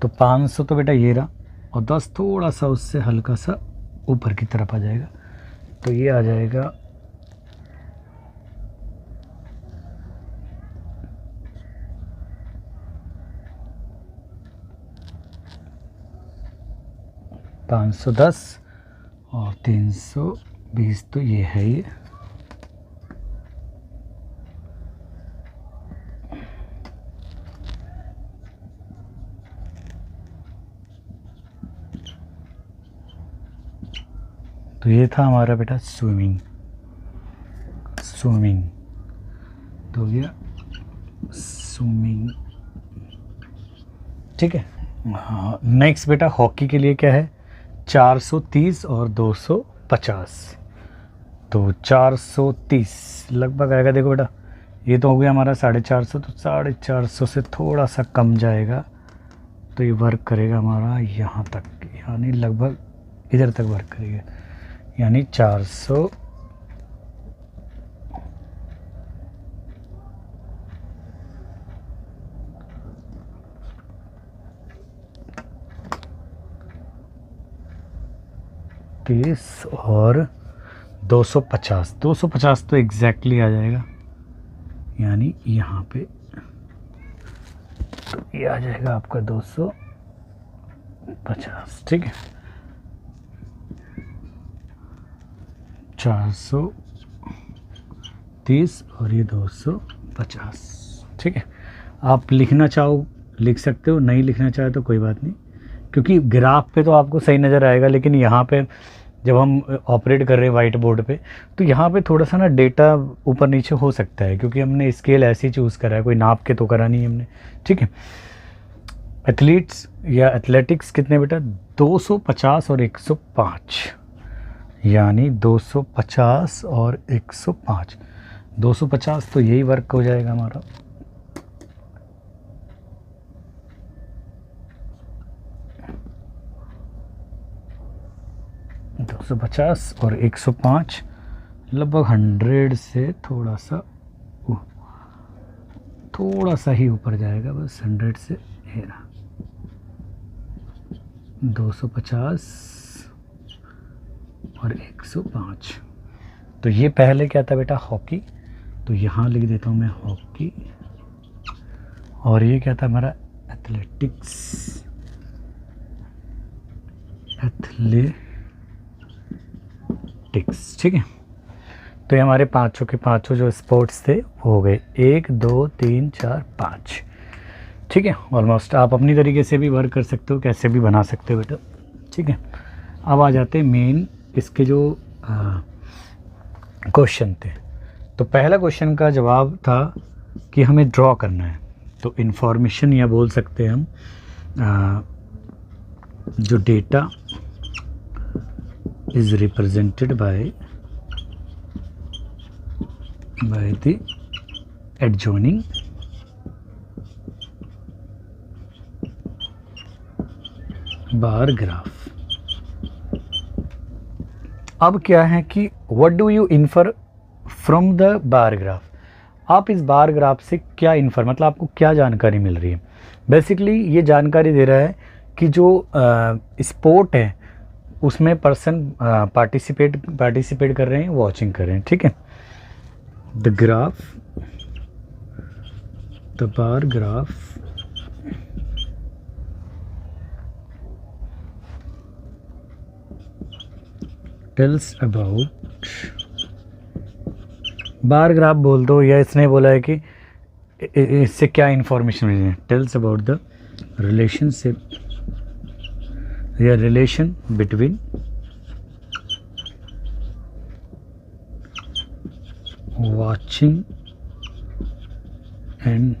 S1: तो 500 तो बेटा ये रहा, और 10 थोड़ा सा उससे हल्का सा ऊपर की तरफ आ जाएगा, तो ये आ जाएगा 510 और 320, तो ये है ये। तो ये था हमारा बेटा स्विमिंग, तो ये स्विमिंग, ठीक है। हाँ, नेक्स्ट बेटा हॉकी के लिए क्या है, 430 और 250, तो 430 लगभग आएगा। देखो बेटा ये तो हो गया हमारा 450, तो 450 से थोड़ा सा कम जाएगा, तो ये वर्क करेगा हमारा यहाँ तक, यानी लगभग इधर तक वर्क करेगा, यानी 400 30 और 250, 250 तो एग्जैक्टली आ जाएगा, यानी यहाँ पे, तो ये आ जाएगा आपका 250, ठीक है। 430 और ये 250, ठीक है। आप लिखना चाहो लिख सकते हो, नहीं लिखना चाहे तो कोई बात नहीं, क्योंकि ग्राफ पे तो आपको सही नज़र आएगा, लेकिन यहाँ पे जब हम ऑपरेट कर रहे हैं वाइट बोर्ड पे, तो यहाँ पे थोड़ा सा ना डेटा ऊपर नीचे हो सकता है, क्योंकि हमने स्केल ऐसे ही चूज़ करा है, कोई नाप के तो करा नहीं हमने, ठीक है। एथलीट्स या एथलेटिक्स कितने बेटा, 250 और 105, यानी 250 और 105, 250 तो यही वर्क हो जाएगा हमारा। दो 250 और 105 लगभग 100 से थोड़ा सा ही ऊपर जाएगा, बस 100 से, ये रहा 250 और 105। तो ये पहले क्या था बेटा, हॉकी, तो यहाँ लिख देता हूँ मैं हॉकी, और ये क्या था हमारा एथलेटिक्स, ठीक है। तो ये हमारे पाँचों के पाँचों जो स्पोर्ट्स थे वो हो गए, 1 2 3 4 5, ठीक है। ऑलमोस्ट आप अपनी तरीके से भी वर्क कर सकते हो, कैसे भी बना सकते हो बेटा, ठीक है। अब आ जाते हैं मेन इसके जो क्वेश्चन थे। तो पहला क्वेश्चन का जवाब था कि हमें ड्रॉ करना है, तो इंफॉर्मेशन या बोल सकते हैं हम जो data is represented by the adjoining bar graph. अब क्या है कि what do you infer from the bar graph, आप इस बार ग्राफ से क्या इन्फर, मतलब आपको क्या जानकारी मिल रही है। बेसिकली ये जानकारी दे रहा है कि जो स्पोर्ट है उसमें पर्सन पार्टिसिपेट कर रहे हैं, वॉचिंग कर रहे हैं, ठीक है। The bar graph tells about, bar graph बोल दो, या इसने बोला है कि इससे क्या इंफॉर्मेशन मिली है, टेल्स अबाउट द रिलेशनशिप या relation between watching and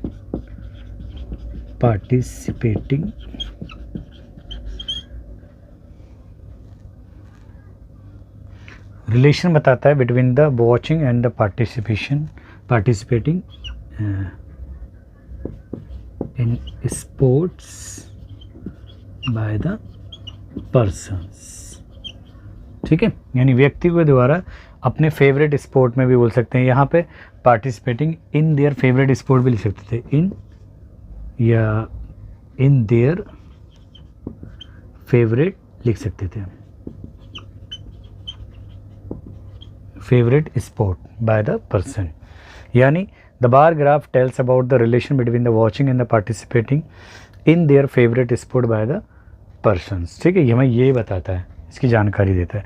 S1: participating relation बताता है between the watching and the participating in sports bye the persons. ठीक है, यानी व्यक्ति के द्वारा अपने फेवरेट स्पोर्ट में भी बोल सकते हैं। यहाँ पे participating in their favourite sport भी लिख सकते थे, इन या इन देयर फेवरेट लिख सकते थे, favourite sport by the person. यानी the bar graph tells about the relation between the watching and the participating in their favourite sport by the persons. ठीक है, ये हमें ये बताता है, इसकी जानकारी देता है,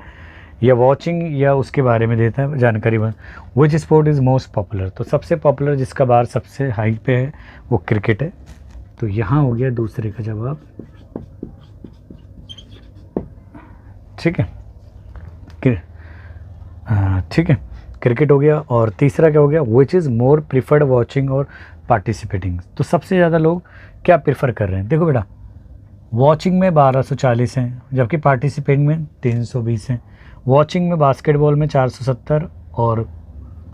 S1: या वॉचिंग या उसके बारे में देता है जानकारी। Which sport is most popular, तो सबसे पॉपुलर जिसका बार सबसे हाई पे है वो क्रिकेट है। तो यहाँ हो गया दूसरे का जवाब। ठीक है, ठीक है, क्रिकेट हो गया। और तीसरा क्या हो गया, which is more preferred watching और पार्टिसिपेटिंग। तो सबसे ज़्यादा लोग क्या प्रेफर कर रहे हैं, देखो बेटा, वॉचिंग में 1240 हैं, जबकि पार्टिसिपेटिंग में 320 हैं। वॉचिंग में बास्केटबॉल में 470 और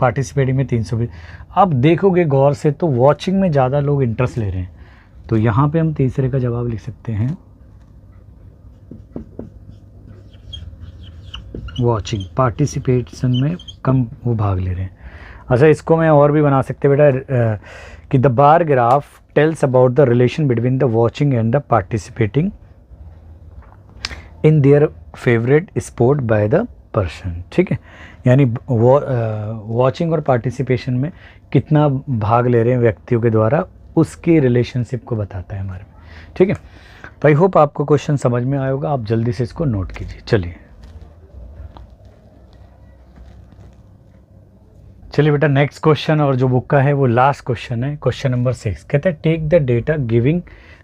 S1: पार्टिसिपेटिंग में 320। अब देखोगे गौर से तो वॉचिंग में ज़्यादा लोग इंटरेस्ट ले रहे हैं, तो यहाँ पे हम तीसरे का जवाब लिख सकते हैं, वॉचिंग। पार्टिसिपेशन में कम वो भाग ले रहे हैं। अच्छा, इसको मैं और भी बना सकते बेटा कि the bar graph tells about the relation between the watching and the participating in their favourite sport by the person. ठीक है, यानी वॉचिंग और पार्टिसिपेशन में कितना भाग ले रहे हैं व्यक्तियों के द्वारा, उसकी रिलेशनशिप को बताता है हमारे में। ठीक है, तो आई होप आपको क्वेश्चन समझ में आया होगा, आप जल्दी से इसको नोट कीजिए। चलिए बेटा, नेक्स्ट क्वेश्चन और जो बुक का है वो लास्ट क्वेश्चन है, क्वेश्चन नंबर 6। कहते हैं take the data giving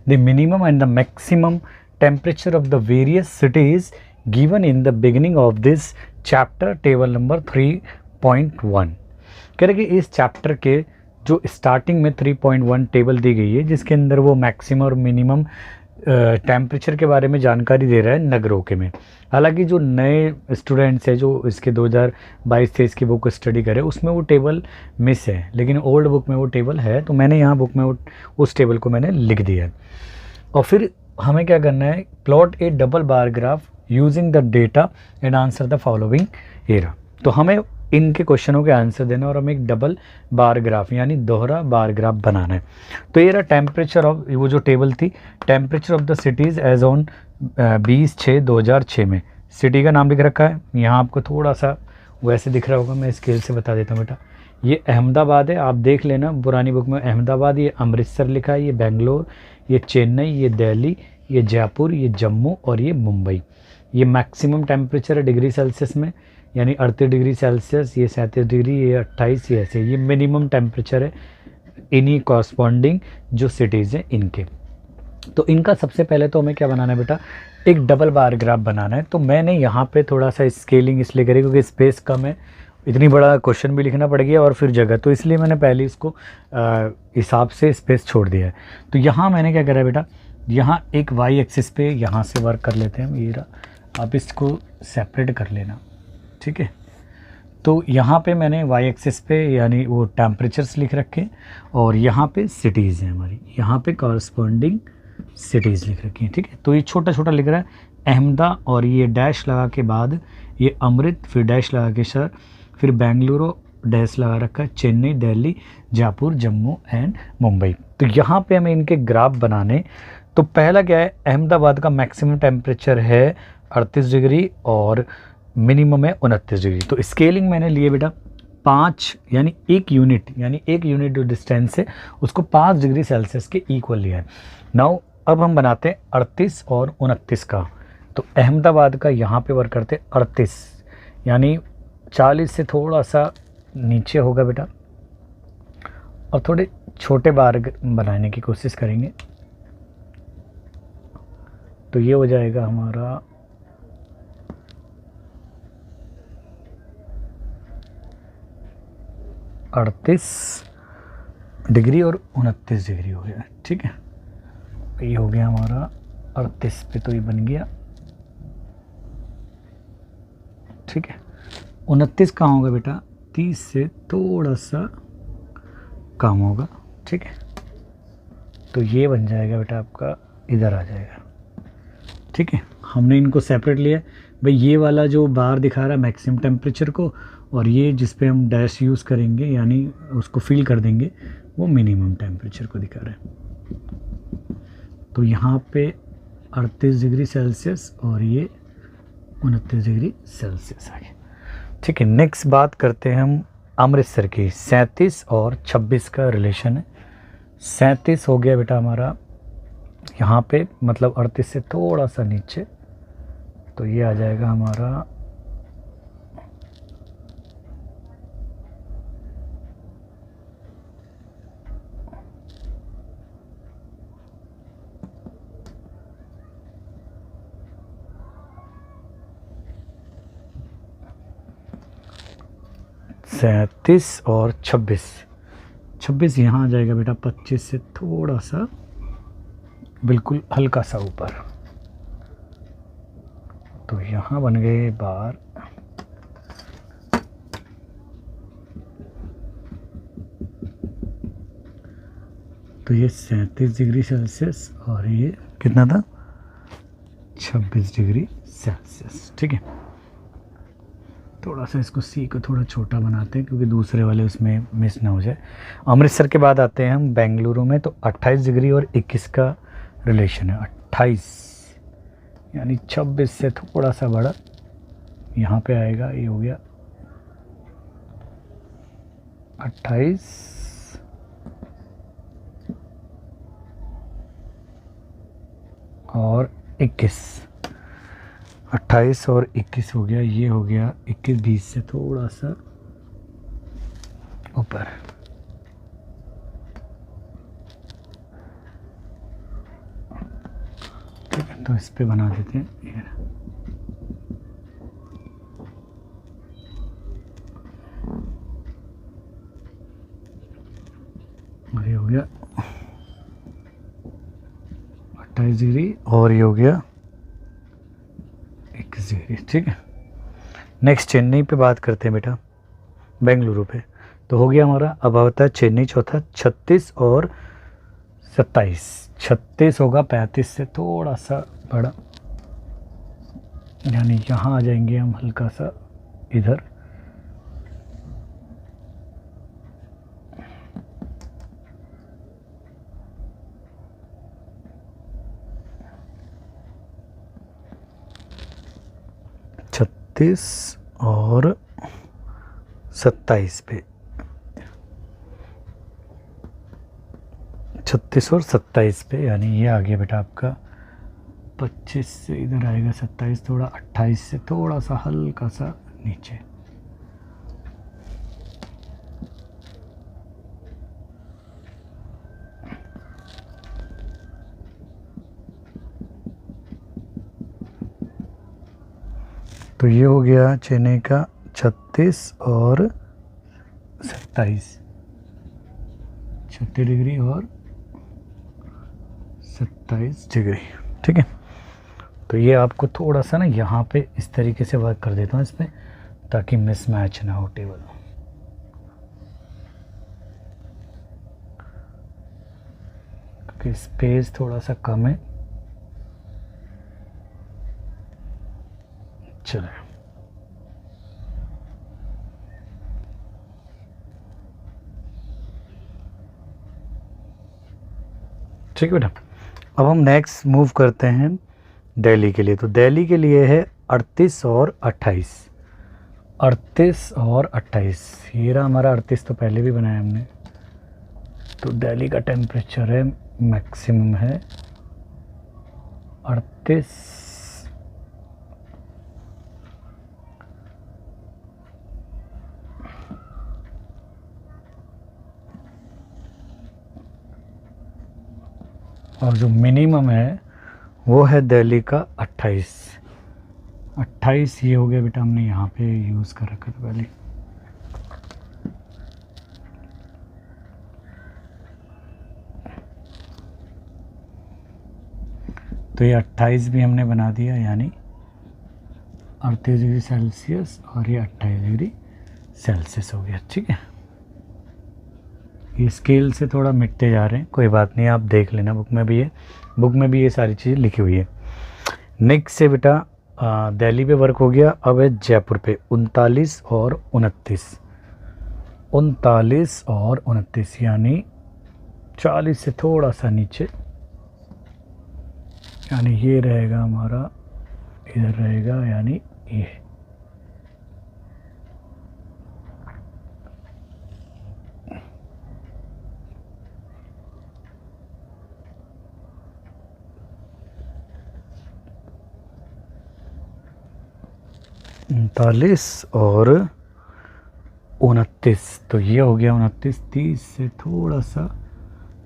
S1: the minimum and the maximum temperature of the various cities given in the beginning of this chapter table number 3.1। कह रहे कि इस चैप्टर के जो स्टार्टिंग में 3.1 टेबल दी गई है, जिसके अंदर वो मैक्सिमम और मिनिमम टेम्परेचर के बारे में जानकारी दे रहा है नगरों के में। हालांकि जो नए स्टूडेंट्स हैं जो इसके 2022-23 की बुक स्टडी करे उसमें वो टेबल मिस है, लेकिन ओल्ड बुक में वो टेबल है, तो मैंने यहाँ बुक में उस टेबल को मैंने लिख दिया है। और फिर हमें क्या करना है, plot A double bar graph using the data and answer the following era. तो हमें इनके क्वेश्चनों के आंसर देना और हमें एक डबल बार ग्राफ यानी दोहरा बार ग्राफ बनाना है। तो ये रहा टेम्परेचर ऑफ, वो जो टेबल थी, temperature of the cities as on 20/6/2006 में सिटी का नाम लिख रखा है। यहाँ आपको थोड़ा सा वैसे दिख रहा होगा, मैं स्केल से बता देता हूँ बेटा। ये अहमदाबाद है, आप देख लेना पुरानी बुक में अहमदाबाद, ये अमृतसर लिखा है, ये बेंगलोर, ये चेन्नई, ये दिल्ली, ये जयपुर, ये जम्मू और ये मुंबई। ये मैक्सिमम टेम्परेचर है डिग्री सेल्सियस में, यानी 38 डिग्री सेल्सियस, ये 37 डिग्री, ये 28, ये ऐसे। ये मिनिमम टेम्परेचर है इन्हीं कॉरस्पॉन्डिंग जो सिटीज़ हैं इनके। तो इनका सबसे पहले तो हमें क्या बनाना है बेटा, एक डबल बार ग्राफ बनाना है। तो मैंने यहाँ पे थोड़ा सा स्केलिंग इसलिए करी क्योंकि स्पेस कम है, इतनी बड़ा क्वेश्चन भी लिखना पड़ गया और फिर जगह, तो इसलिए मैंने पहले इसको हिसाब से स्पेस छोड़ दिया है। तो यहाँ मैंने क्या करा बेटा, यहाँ एक वाई एक्सिस पे यहाँ से वर्क कर लेते हैं, ये रहा, आप इसको सेपरेट कर लेना। ठीक है, तो यहाँ पे मैंने वाई एक्सिस पे यानी वो टेम्परेचर्स लिख रखे और यहाँ पे सिटीज़ हैं हमारी, यहाँ पे कॉरस्पॉन्डिंग सिटीज़ लिख रखी हैं। ठीक है, तो ये छोटा छोटा लिख रहा है अहमदा और ये डैश लगा के बाद ये अमृत, फिर डैश लगा के सर, फिर बेंगलुरु डैश लगा रखा है, चेन्नई, दिल्ली, जयपुर, जम्मू एंड मुंबई। तो यहाँ पे हमें इनके ग्राफ बनाने। तो पहला क्या है, अहमदाबाद का मैक्सिमम टेम्परेचर है 38 डिग्री और मिनिमम है 29 डिग्री। तो स्केलिंग मैंने लिए बेटा 5 यानी एक यूनिट जो डिस्टेंस है उसको 5 डिग्री सेल्सियस के इक्वल लिया है। नाउ अब हम बनाते हैं 38 और 29 का। तो अहमदाबाद का यहाँ पे वर्क करते 38 यानी 40 से थोड़ा सा नीचे होगा बेटा, और थोड़े छोटे बार बनाने की कोशिश करेंगे। तो ये हो जाएगा हमारा 38 डिग्री और 29 डिग्री हो गया, ठीक है। ये हो गया हमारा 38 पे, तो ये बन गया, ठीक है। 29 कहाँ होगा बेटा, 30 से थोड़ा सा कम होगा, ठीक है। तो ये बन जाएगा बेटा आपका, इधर आ जाएगा, ठीक है। हमने इनको सेपरेट लिया भाई, ये वाला जो बाहर दिखा रहा है मैक्सिमम टेम्परेचर को, और ये जिस पे हम डैश यूज़ करेंगे यानी उसको फिल कर देंगे, वो मिनिमम टेम्परेचर को दिखा रहा है। तो यहाँ पे 38 डिग्री सेल्सियस और ये 29 डिग्री सेल्सियस आ गया, ठीक है। नेक्स्ट बात करते हैं हम अमृतसर की। 37 और 26 का रिलेशन है। 37 हो गया बेटा हमारा यहाँ पे, मतलब 38 से थोड़ा सा नीचे, तो ये आ जाएगा हमारा 37 और 26 यहाँ आ जाएगा बेटा 25 से थोड़ा सा, बिल्कुल हल्का सा ऊपर, तो यहाँ बन गए बार। तो ये 37 डिग्री सेल्सियस और ये कितना था, 26 डिग्री सेल्सियस, ठीक है। थोड़ा सा इसको सी को थोड़ा छोटा बनाते हैं क्योंकि दूसरे वाले उसमें मिस ना हो जाए। अमृतसर के बाद आते हैं हम बेंगलुरु में। तो 28 डिग्री और 21 का रिलेशन है। 28 यानी 26 से थोड़ा सा बड़ा यहाँ पे आएगा, ये हो गया 28 और 21, 28 और 21 हो गया, ये हो गया 21, 20 से थोड़ा सा ऊपर, ठीक है। तो इस पे बना देते हैं ये, और ये हो गया 28 डिग्री और ये हो गया 21 डिग्री, ठीक है। नेक्स्ट चेन्नई पे बात करते हैं बेटा, बेंगलुरु पे। तो हो गया हमारा, अब आता है चेन्नई चौथा, 36 और 27। 36 होगा 35 से थोड़ा सा बड़ा, यानी यहाँ आ जाएंगे हम हल्का सा इधर, और 27 पे, 36 और 27 पे, यानी ये आ गया बेटा आपका 25 से इधर आएगा 27, थोड़ा 28 से थोड़ा सा हल्का सा नीचे, तो ये हो गया चेन्नई का 36 और 27, 36 डिग्री और 27 डिग्री, ठीक है। तो ये आपको थोड़ा सा ना यहाँ पे इस तरीके से वर्क कर देता हूँ इस पर, ताकि मिसमैच ना हो टेबल, क्योंकि स्पेस थोड़ा सा कम है। चलो ठीक है बेटा, अब हम नेक्स्ट मूव करते हैं दिल्ली के लिए। तो दिल्ली के लिए है 38 और 28, 38 और 28, ये रहा हमारा 38 तो पहले भी बनाया हमने। तो दिल्ली का टेम्परेचर है, मैक्सिमम है 38, और जो मिनिमम है वो है दिल्ली का 28, 28 ये हो गया बेटा, हमने यहाँ पे यूज़ कर रखा था पहले। तो ये 28 भी हमने बना दिया, यानी 38 डिग्री सेल्सियस और ये 28 डिग्री सेल्सियस हो गया। ठीक है, ये स्केल से थोड़ा मिटते जा रहे हैं, कोई बात नहीं, आप देख लेना, बुक में भी ये सारी चीज़ें लिखी हुई है। नेक्स्ट से बेटा दिल्ली पे वर्क हो गया, अब है जयपुर पे 39 और 29, 39 और 29 यानी 40 से थोड़ा सा नीचे, यानी ये रहेगा हमारा, इधर रहेगा, यानी ये। उनतालीस और 29, तो ये हो गया 29, 30 से थोड़ा सा,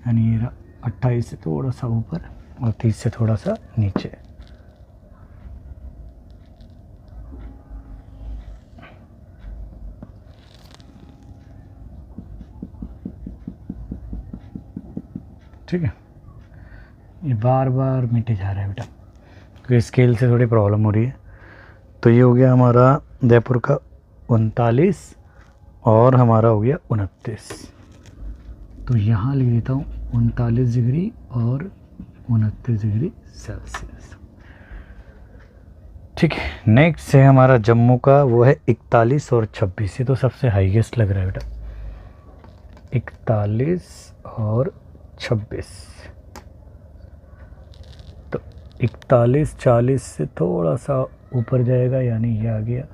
S1: यानी ये 28 से थोड़ा सा ऊपर और 30 से थोड़ा सा नीचे। ठीक है, ये बार बार मिटे जा रहा है बेटा, क्योंकि स्केल से थोड़ी प्रॉब्लम हो रही है। तो ये हो गया हमारा जयपुर का 39 और हमारा हो गया 29। तो यहाँ लिख देता हूँ 39 डिग्री और 29 डिग्री सेल्सियस। ठीक है, नेक्स्ट है हमारा जम्मू का, वो है 41 और 26। ये तो सबसे हाईएस्ट लग रहा है बेटा, 41 और 26। तो 41 40 से थोड़ा सा ऊपर जाएगा, यानी ये आ गया।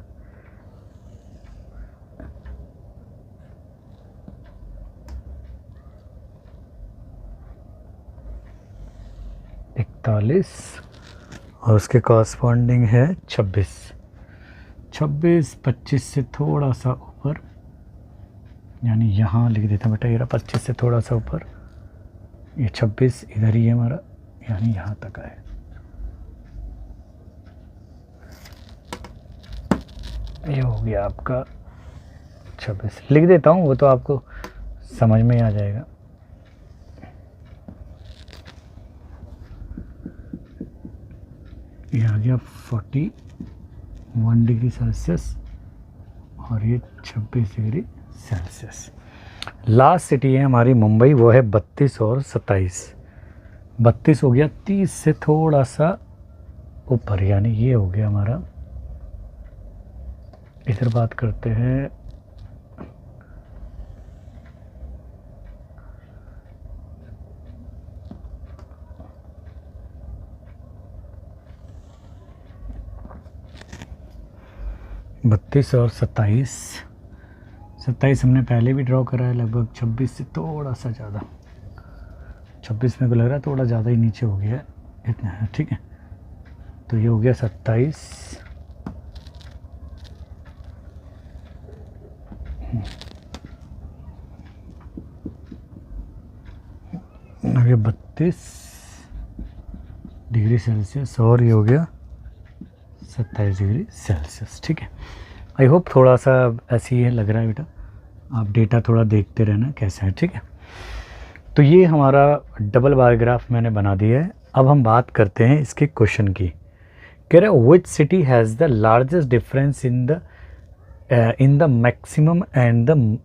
S1: इकतालीस और उसके कॉरस्पॉन्डिंग है 26। 26 25 से थोड़ा सा ऊपर, यानी यहाँ लिख देता हूँ बेटा, ये 25 से थोड़ा सा ऊपर, ये 26 इधर ही है हमारा, यानी यहाँ तक आए। ये हो गया आपका 26, लिख देता हूँ, वो तो आपको समझ में आ जाएगा। ये आ गया 41 डिग्री सेल्सियस और ये 26 डिग्री सेल्सियस। लास्ट सिटी है हमारी मुंबई, वो है 32 और 27। 32 हो गया 30 से थोड़ा सा ऊपर, यानी ये हो गया हमारा, इधर बात करते हैं, बत्तीस और 27। 27 हमने पहले भी ड्रॉ करा है, लगभग 26 से थोड़ा सा ज़्यादा, 26 मेरे को लग रहा है थोड़ा ज़्यादा ही नीचे हो गया है, इतना है। ठीक है, तो ये हो गया 27, ये 32 डिग्री सेल्सियस और ये हो गया 27 डिग्री सेल्सियस। ठीक है, आई होप थोड़ा सा ऐसे ही लग रहा है बेटा, आप डेटा थोड़ा देखते रहना कैसा है। ठीक है, तो ये हमारा डबल बार ग्राफ मैंने बना दिया है। अब हम बात करते हैं इसके क्वेश्चन की। कह रहे which city has the largest difference in the maximum and the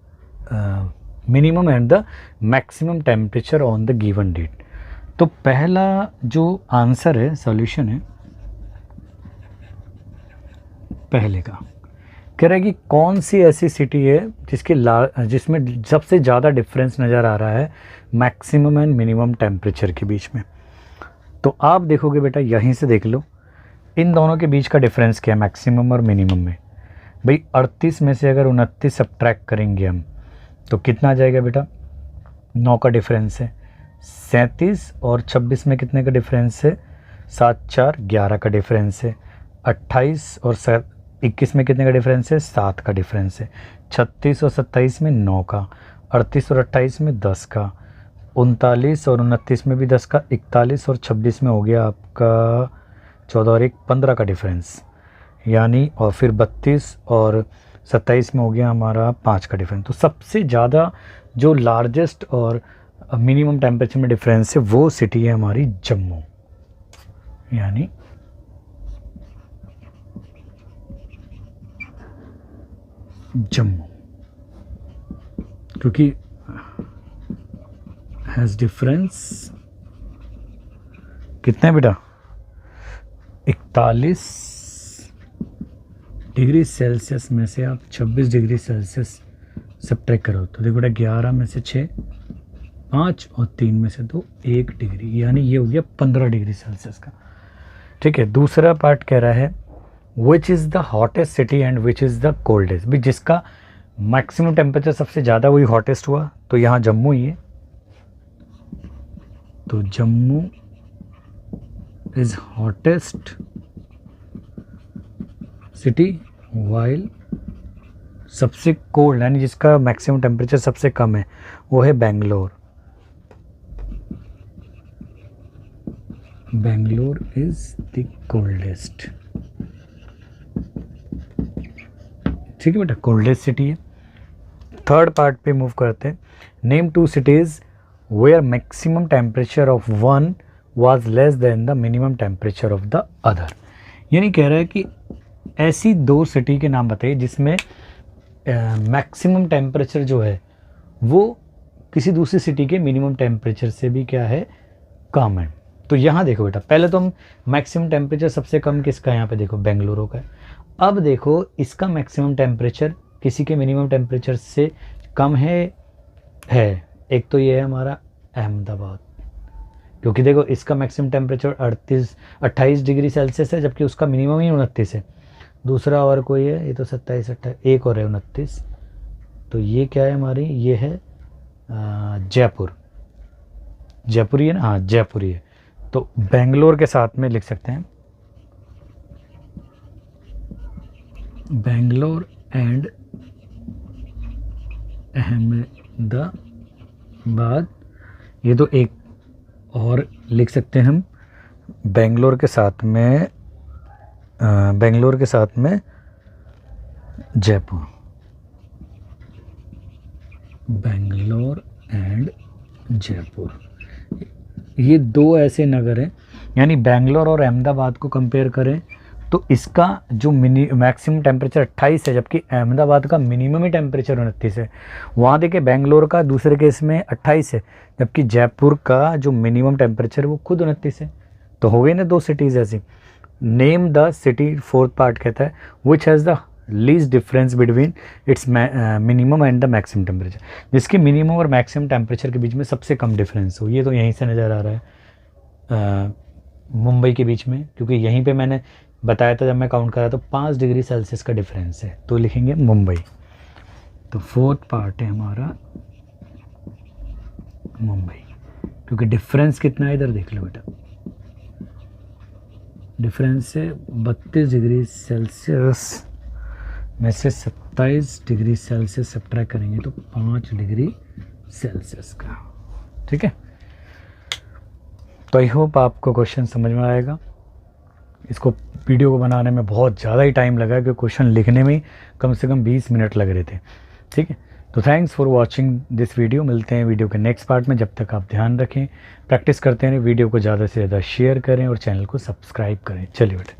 S1: minimum and the maximum temperature on the given date. तो पहला जो आंसर है, सॉल्यूशन है पहले का, कह रहा है कि कौन सी ऐसी सिटी है जिसमें सबसे ज़्यादा डिफरेंस नज़र आ रहा है मैक्सिमम एंड मिनिमम टेम्परेचर के बीच में। तो आप देखोगे बेटा, यहीं से देख लो इन दोनों के बीच का डिफरेंस क्या है मैक्सिमम और मिनिमम में। भाई 38 में से अगर 29 सब्ट्रैक्ट करेंगे हम तो कितना आ जाएगा बेटा, 9 का डिफरेंस है। 37 और 26 में कितने का डिफरेंस है, 7 4 11 का डिफरेंस है। 28 और 21 में कितने का डिफरेंस है, 7 का डिफरेंस है। 36 और 27 में 9 का, 38 और 28 में 10 का, 39 और 29 में भी 10 का, 41 और 26 में हो गया आपका 14 और 1 15 का डिफरेंस, यानी और फिर 32 और 27 में हो गया हमारा 5 का डिफरेंस। तो सबसे ज़्यादा जो लार्जेस्ट और मिनिमम टेम्परेचर में डिफरेंस है वो सिटी है हमारी जम्मू, यानी जम्मू, क्योंकि हैज़ डिफरेंस कितना है बेटा 41 डिग्री सेल्सियस में से आप 26 डिग्री सेल्सियस सब्ट्रैक्ट करो तो देखो बेटा 11 में से 6 5 और 3 में से 2 1 डिग्री, यानी ये हो गया 15 डिग्री सेल्सियस का। ठीक है, दूसरा पार्ट कह रहा है विच is the hottest city and which is the coldest, भी जिसका मैक्सिमम टेम्परेचर सबसे ज़्यादा वही हॉटेस्ट हुआ, तो यहाँ जम्मू ही है, तो Jammu is hottest city, while सबसे कोल्ड यानी जिसका मैक्सिमम टेम्परेचर सबसे कम है वो है Bangalore. Bangalore is the coldest. ठीक है बेटा, कोल्डेस्ट सिटी है। थर्ड पार्ट पे मूव करते हैं। Name 2 cities where maximum temperature of one was less than the minimum temperature of the other, यानी कह रहा है कि ऐसी 2 सिटी के नाम बताइए जिसमें मैक्सिमम टेम्परेचर जो है वो किसी दूसरी सिटी के मिनिमम टेम्परेचर से भी क्या है कम है। तो यहाँ देखो बेटा, पहले तो हम मैक्सिमम टेम्परेचर सबसे कम किसका, यहाँ पे देखो बेंगलुरु का है। अब देखो इसका मैक्सिमम टेम्परेचर किसी के मिनिमम टेम्परेचर से कम है। एक तो ये है हमारा अहमदाबाद, क्योंकि देखो इसका मैक्सिमम टेम्परेचर 28 डिग्री सेल्सियस है, जबकि उसका मिनिमम ही 29 है। दूसरा और कोई है, ये तो 27 28, एक और है 29, तो ये क्या है हमारी, ये है जयपुर। जयपुरी है ना, हाँ जयपुरी है। तो बेंगलोर के साथ में लिख सकते हैं बेंगलोर एंड अहमदाबाद, ये तो एक और लिख सकते हैं हम बेंगलोर के साथ में जयपुर। बेंगलोर एंड जयपुर, ये 2 ऐसे नगर हैं, यानी बेंगलोर और अहमदाबाद को कंपेयर करें तो इसका जो मैक्सिमम टेम्परेचर 28 है, जबकि अहमदाबाद का मिनिमम ही टेम्परेचर 29 है। वहाँ देखिए बेंगलोर का दूसरे केस में 28 है, जबकि जयपुर का जो मिनिमम टेम्परेचर वो खुद 29 है। तो हो गई ना 2 सिटीज़ ऐसी। Name the city, fourth part कहता है which has the least difference between its minimum and the maximum temperature, जिसके मिनिमम और मैक्सिमम टेम्परेचर के बीच में सबसे कम डिफरेंस हो। ये तो यहीं से नज़र आ रहा है मुंबई के बीच में, क्योंकि यहीं पे मैंने बताया था जब मैं काउंट करा तो 5 डिग्री सेल्सियस का डिफरेंस है, तो लिखेंगे मुंबई। तो फोर्थ पार्ट है हमारा मुंबई, क्योंकि डिफरेंस कितना है इधर देख लो बेटा, डिफरेंस है 32 डिग्री सेल्सियस में से 27 डिग्री सेल्सियस सब्ट्रैक्ट करेंगे तो 5 डिग्री सेल्सियस का। ठीक है, तो आई होप आपको क्वेश्चन समझ में आएगा। इसको वीडियो को बनाने में बहुत ज़्यादा ही टाइम लगा, क्योंकि क्वेश्चन लिखने में कम से कम 20 मिनट लग रहे थे। ठीक है, तो thanks for watching this video. मिलते हैं वीडियो के नेक्स्ट पार्ट में। जब तक आप ध्यान रखें, प्रैक्टिस करते रहें, वीडियो को ज़्यादा से ज़्यादा शेयर करें और चैनल को सब्सक्राइब करें। चलिए बेटा।